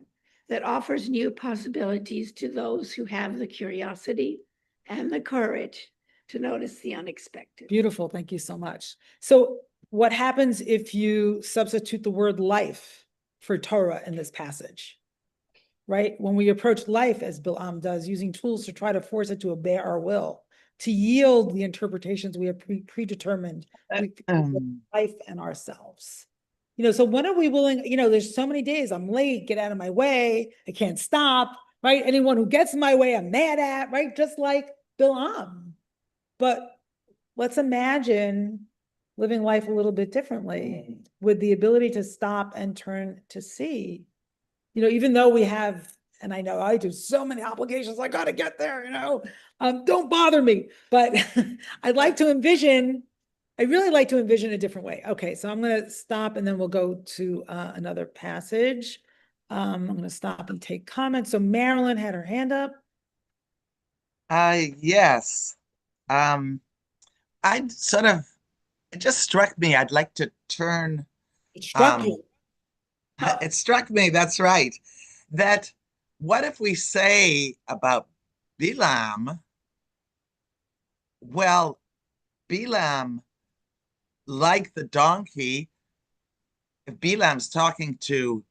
that offers new possibilities to those who have the curiosity and the courage to notice the unexpected. Beautiful. Thank you so much. So what happens if you substitute the word life for Torah in this passage? Right? When we approach life as Bilam does, using tools to try to force it to obey our will, to yield the interpretations we have predetermined, life and ourselves. You know, so when are we willing, you know, there's so many days I'm late, get out of my way, I can't stop, right? Anyone who gets in my way, I'm mad at, right? Just like Bilam. But let's imagine living life a little bit differently with the ability to stop and turn to see. You know, even though we have, and I know I do so many obligations, I got to get there, you know, don't bother me. But I'd like to envision, I really like to envision a different way. Okay, so I'm going to stop and then we'll go to another passage. I'm going to stop and take comments. So Marilyn had her hand up. Yes. I'd sort of, it just struck me. I'd like to turn. It struck you. It struck me, that's right. That what if we say about Bilam, well, Bilam, like the donkey, if Bilam's talking to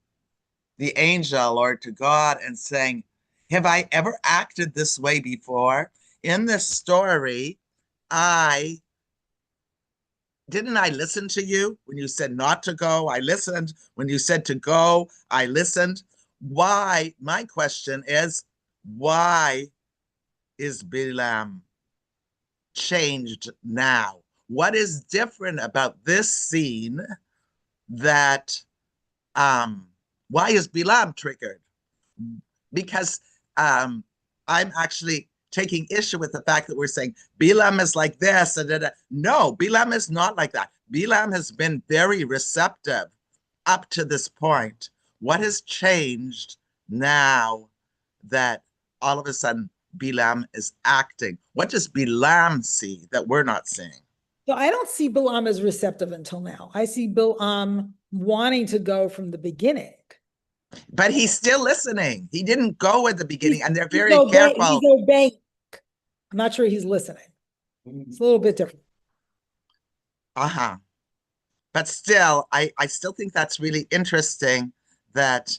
the angel or to God and saying, have I ever acted this way before? In this story, didn't I listen to you when you said not to go? I listened. When you said to go, I listened. Why? My question is, why is Bilam changed now? What is different about this scene that, why is Bilam triggered? Because I'm actually taking issue with the fact that we're saying Bilam is like this. No, Bilam is not like that. Bilam has been very receptive up to this point. What has changed now that all of a sudden Bilam is acting? What does Bilam see that we're not seeing? So I don't see Bilam as receptive until now. I see Bilam wanting to go from the beginning. But he's still listening. He didn't go at the beginning, and they're very He's careful. obeying. I'm not sure he's listening. It's a little bit different. Uh-huh. But still, I still think that's really interesting that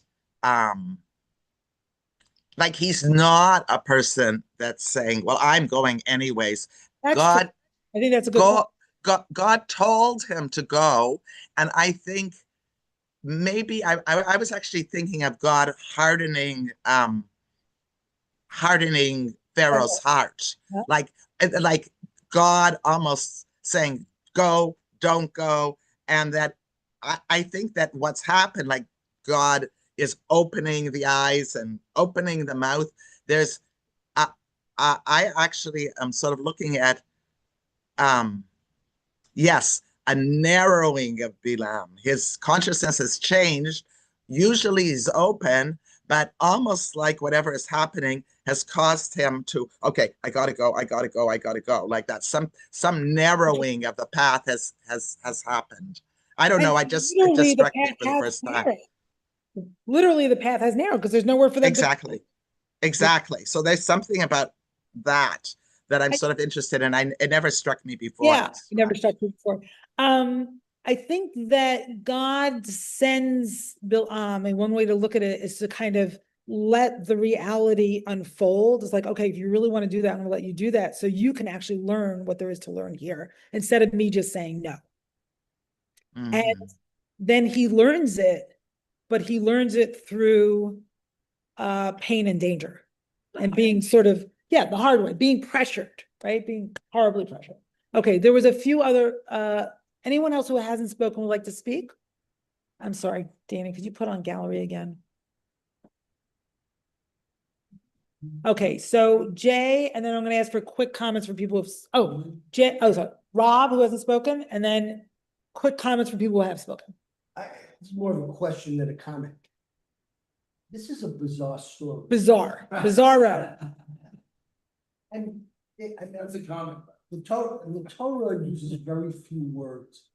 like he's not a person that's saying, well, I'm going anyways. That's God, true. I think that's a good point. God told him to go. And I think maybe I was actually thinking of God hardening Pharaoh's heart. Like God almost saying, go, don't go. And that I think that what's happened, like God is opening the eyes and opening the mouth. There's, I actually am sort of looking at, yes, a narrowing of Bilam. His consciousness has changed. Usually he's open, but almost like whatever is happening has caused him to, okay, I gotta go. Like that. Some narrowing of the path has happened. I don't know. It just struck me for the first time. Literally, the path has narrowed because there's nowhere for them to. Exactly. So there's something about that I'm sort of interested in. It never struck me before. Yeah, it never struck me before. I think that God sends Bilam, and one way to look at it is to kind of let the reality unfold. It's like, okay, if you really want to do that, I'm going to let you do that so you can actually learn what there is to learn here instead of me just saying no. Mm-hmm. And then he learns it, but he learns it through pain and danger and being sort of, the hard way, being pressured, right? Being horribly pressured. Okay, there was a few other, anyone else who hasn't spoken would like to speak? I'm sorry, Danny, could you put on gallery again? Okay, so Jay, and then I'm gonna ask for quick comments from people Jay, sorry, Rob, who hasn't spoken, and then quick comments from people who have spoken. It's more of a question than a comment. This is a bizarre story. Bizarro. And that's a comment. The Torah uses very few words.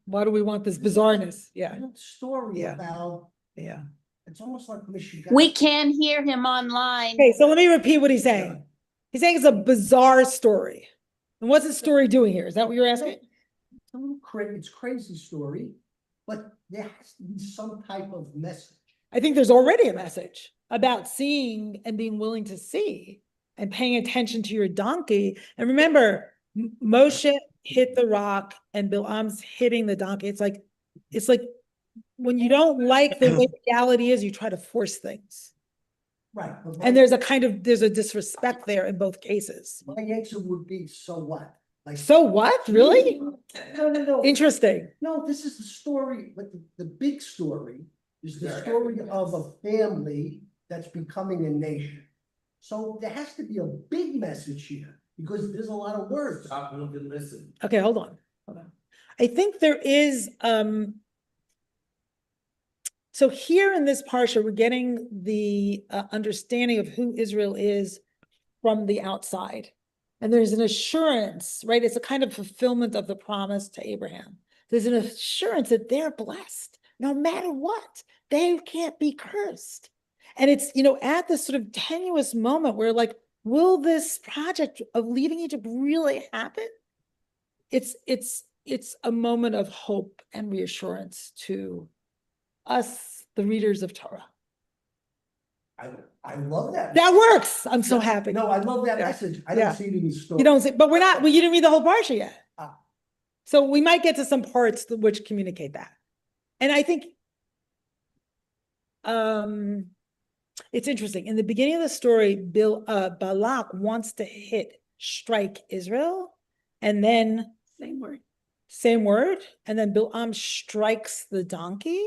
Why do we want this bizarreness? Yeah. Story Yeah. about, Yeah. it's almost like Michigan. We can hear him online. Okay, so let me repeat what he's saying. He's saying it's a bizarre story. And what's the story doing here? Is that what you're asking? It's a little it's crazy story, but there has to be some type of message. I think there's already a message about seeing and being willing to see and paying attention to your donkey. And remember, Moshe hit the rock and Bilam's hitting the donkey. It's like when you don't like the way reality is, you try to force things. Right. And there's a disrespect there in both cases. My answer would be, so what? Like, so what? Really? No. Interesting. No, this is the story, but the big story is the story of a family that's becoming a nation. So there has to be a big message here because there's a lot of words. Stop and listen. Okay, hold on. I think there is, so here in this parsha, we're getting the understanding of who Israel is from the outside. And there's an assurance, right? It's a kind of fulfillment of the promise to Abraham. There's an assurance that they're blessed no matter what. They can't be cursed. And it's, at this sort of tenuous moment where like, will this project of leaving Egypt really happen? It's a moment of hope and reassurance to us, the readers of Torah. I love that. That works. I'm so happy. No, I love that message. I don't see it in the story. You don't see, but you didn't read the whole parsha yet. So we might get to some parts which communicate that. And I think it's interesting. In the beginning of the story, Balak wants to strike Israel, and then same word, and then Bilam strikes the donkey.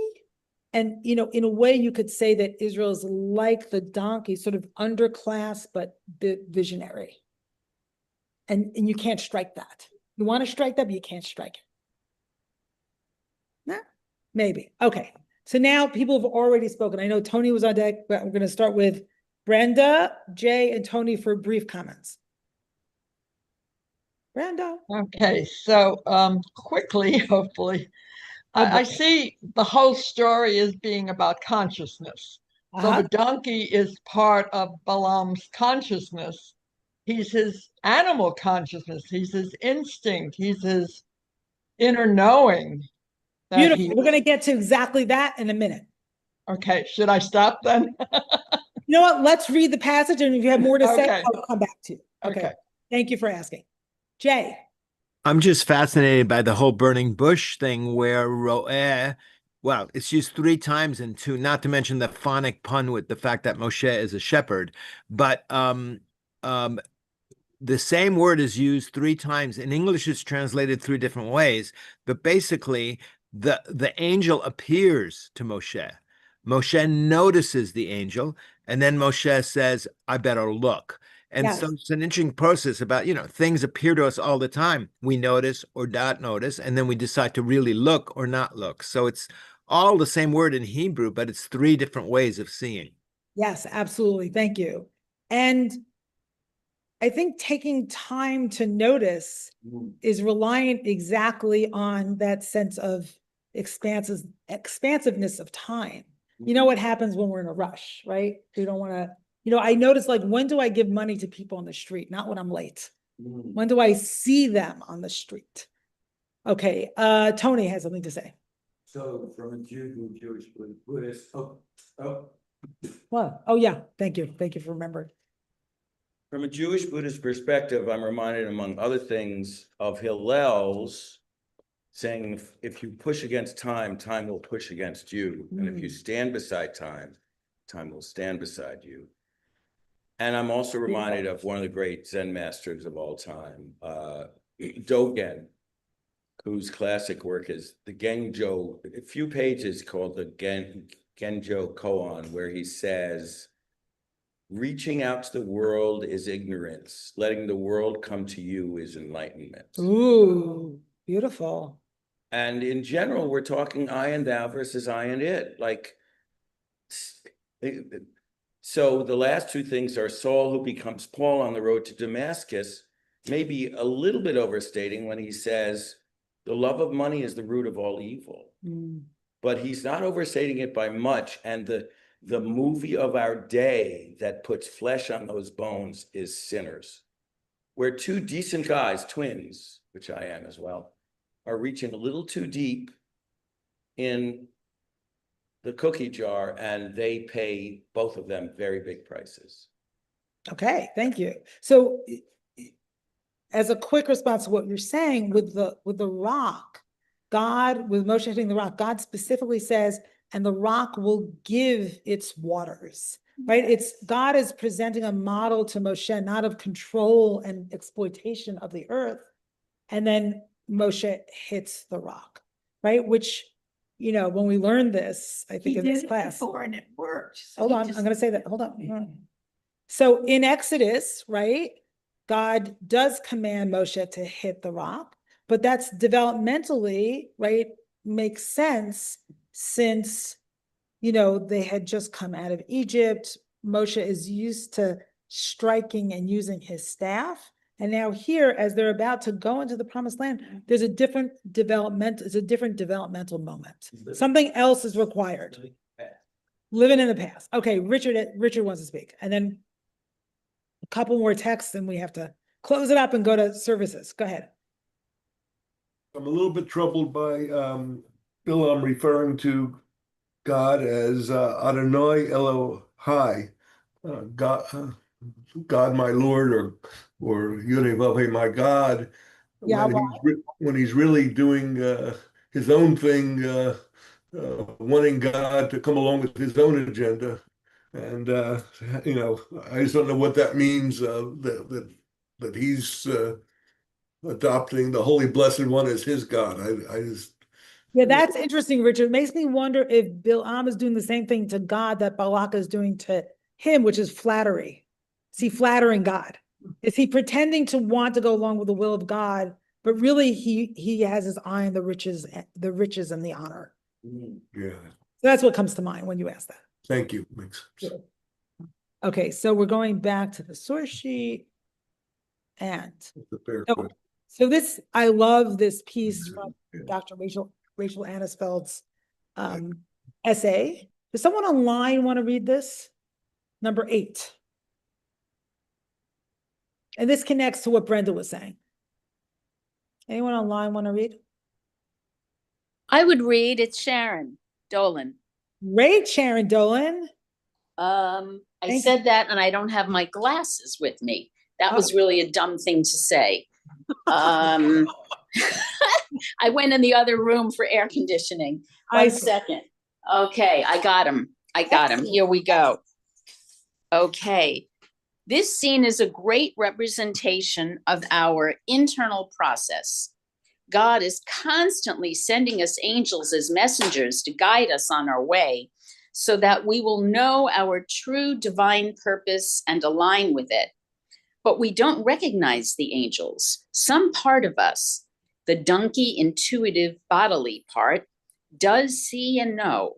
And, in a way you could say that Israel is like the donkey, sort of underclass, but visionary. And you can't strike that. You want to strike that, but you can't strike it. Nah, maybe. Okay. So now people have already spoken. I know Tony was on deck, but we're going to start with Brenda, Jay, and Tony for brief comments. Brenda. Okay, so quickly, hopefully. I see the whole story as being about consciousness. So the donkey is part of Balaam's consciousness. He's his animal consciousness. He's his instinct. He's his inner knowing. Beautiful. We're going to get to exactly that in a minute. Okay. Should I stop then? You know what? Let's read the passage, and if you have more to say, I'll come back to you. Okay. Thank you for asking. Jay. I'm just fascinated by the whole burning bush thing where it's used 3 times in 2, not to mention the phonic pun with the fact that Moshe is a shepherd, but the same word is used 3 times. In English, it's translated 3 different ways, but basically the angel appears to Moshe. Moshe notices the angel, and then Moshe says, I better look. And so it's an interesting process about, things appear to us all the time. We notice or not notice, and then we decide to really look or not look. So it's all the same word in Hebrew, but it's 3 different ways of seeing. Yes, absolutely. Thank you. And I think taking time to notice is reliant exactly on that sense of expansiveness of time. You know what happens when we're in a rush, right? You don't want to, I notice, like, when do I give money to people on the street? Not when I'm late. When do I see them on the street? Okay, Tony has something to say. So from a Jew to a Jewish Buddhist, What? Oh yeah, thank you. Thank you for remembering. From a Jewish Buddhist perspective, I'm reminded, among other things, of Hillel's saying, if you push against time, time will push against you. And if you stand beside time, time will stand beside you. And I'm also reminded of one of the great Zen masters of all time, Dogen, whose classic work is the Genjo, a few pages called the Genjo Koan, where he says, reaching out to the world is ignorance. Letting the world come to you is enlightenment. Ooh, beautiful. And in general, we're talking I and thou versus I and it. Like, so the last two things are Saul, who becomes Paul on the road to Damascus, maybe a little bit overstating when he says, the love of money is the root of all evil. But he's not overstating it by much. And the movie of our day that puts flesh on those bones is Sinners, where two decent guys, twins, which I am as well, are reaching a little too deep in the cookie jar, and they pay, both of them, very big prices. Okay, thank you. So as a quick response to what you're saying with the rock, God, with Moshe hitting the rock, God specifically says, and the rock will give its waters, right? It's God is presenting a model to Moshe, not of control and exploitation of the earth. And then Moshe hits the rock, right? Which, you know, when we learned this, I think in this class. Before and it worked. So Hold he on, just- I'm going to say that. Hold on. So in Exodus, right, God does command Moshe to hit the rock, but that's developmentally, right, makes sense since, you know, they had just come out of Egypt. Moshe is used to striking and using his staff. And now here, as they're about to go into the promised land, there's a different developmental moment. Something else is required. Living in the past. Okay, Richard wants to speak. And then a couple more texts and we have to close it up and go to services. Go ahead. I'm a little bit troubled by Bilam referring to God as Adonai Elohai, God my Lord, or Yud-Heh-Vav-Heh my God, Yeah, when he's really doing his own thing, wanting God to come along with his own agenda. And you know, I just don't know what that means, that he's adopting the Holy Blessed One as his God. I just Yeah, that's interesting, Richard. It makes me wonder if Bilam is doing the same thing to God that Balak is doing to him, which is flattery. Is he flattering God? Is he pretending to want to go along with the will of God, but really he has his eye on the riches and the honor? Yeah. So that's what comes to mind when you ask that. Thank you. Makes sense. Okay, so we're going back to the source sheet. And so this, I love this piece from Dr. Rachel Annisfeld's essay. Does someone online want to read this? Number 8. And this connects to what Brenda was saying. Anyone online want to read? I would read. It's Sharon Dolan. Great, Sharon Dolan. I said that and I don't have my glasses with me. That was really a dumb thing to say. I went in the other room for air conditioning. One second. Okay, I got him. Here we go. Okay. This scene is a great representation of our internal process. God is constantly sending us angels as messengers to guide us on our way so that we will know our true divine purpose and align with it. But we don't recognize the angels. Some part of us, the donkey intuitive bodily part, does see and know,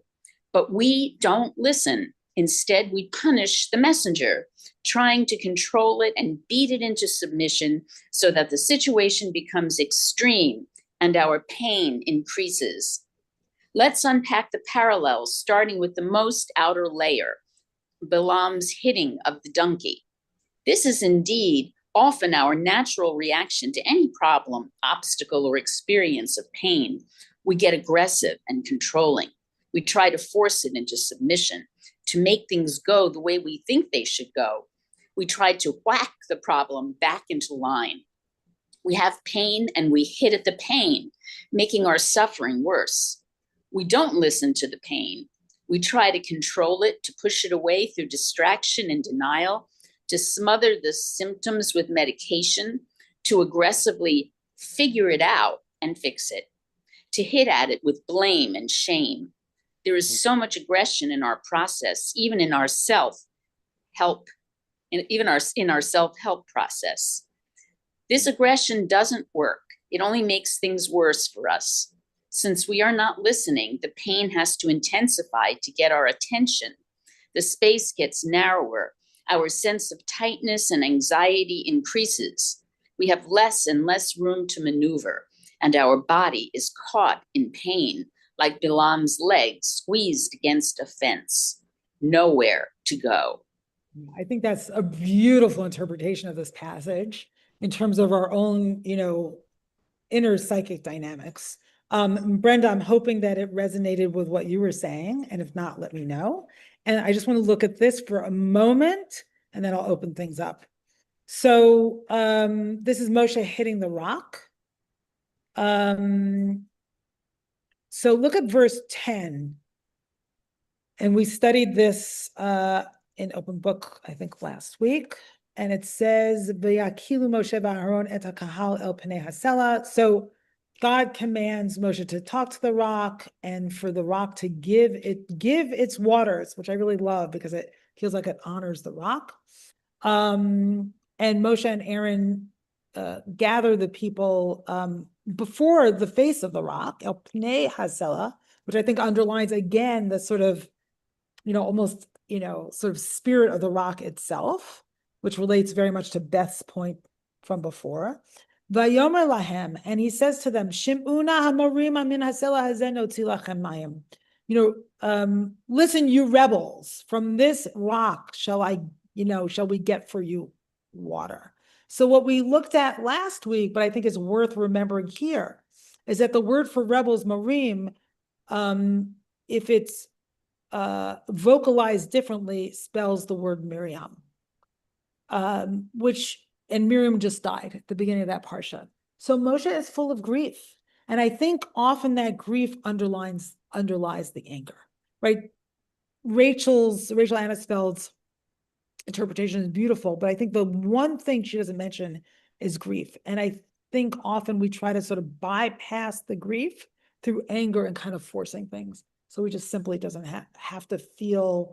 but we don't listen. Instead, we punish the messenger, trying to control it and beat it into submission so that the situation becomes extreme and our pain increases. Let's unpack the parallels, starting with the most outer layer, Bilam's hitting of the donkey. This is indeed often our natural reaction to any problem, obstacle, or experience of pain. We get aggressive and controlling. We try to force it into submission, to make things go the way we think they should go. We try to whack the problem back into line. We have pain and we hit at the pain, making our suffering worse. We don't listen to the pain. We try to control it, to push it away through distraction and denial, to smother the symptoms with medication, to aggressively figure it out and fix it, to hit at it with blame and shame. There is so much aggression in our process, even in our self-help and even in our self-help process. This aggression doesn't work. It only makes things worse for us. Since we are not listening, the pain has to intensify to get our attention. The space gets narrower. Our sense of tightness and anxiety increases. We have less and less room to maneuver, and our body is caught in pain, like Bilam's leg squeezed against a fence. Nowhere to go. I think that's a beautiful interpretation of this passage in terms of our own, inner psychic dynamics. Brenda, I'm hoping that it resonated with what you were saying, and if not, let me know. And I just want to look at this for a moment, and then I'll open things up. So this is Moshe hitting the rock. So look at verse 10. And we studied this in open book, I think last week. And it says, "V'yakilu Moshe v'Aaron et hakahal el pnei hasela." So God commands Moshe to talk to the rock and for the rock to give its waters, which I really love because it feels like it honors the rock. And Moshe and Aaron gather the people before the face of the rock, el pnei hasela, which I think underlines again the sort of, almost, sort of spirit of the rock itself, which relates very much to Beth's point from before. Vayomer lahem, and he says to them, Shim'una hamorim min hasela hazen notzi lachem mayim. Listen, you rebels, from this rock shall we get for you water. So what we looked at last week, but I think is worth remembering here, is that the word for rebels, morim, if it's vocalized differently, spells the word Miriam, and Miriam just died at the beginning of that parsha. So Moshe is full of grief. And I think often that grief underlies the anger, right? Rachel Annisfeld's interpretation is beautiful, but I think the one thing she doesn't mention is grief. And I think often we try to sort of bypass the grief through anger and kind of forcing things. So we just simply doesn't have to feel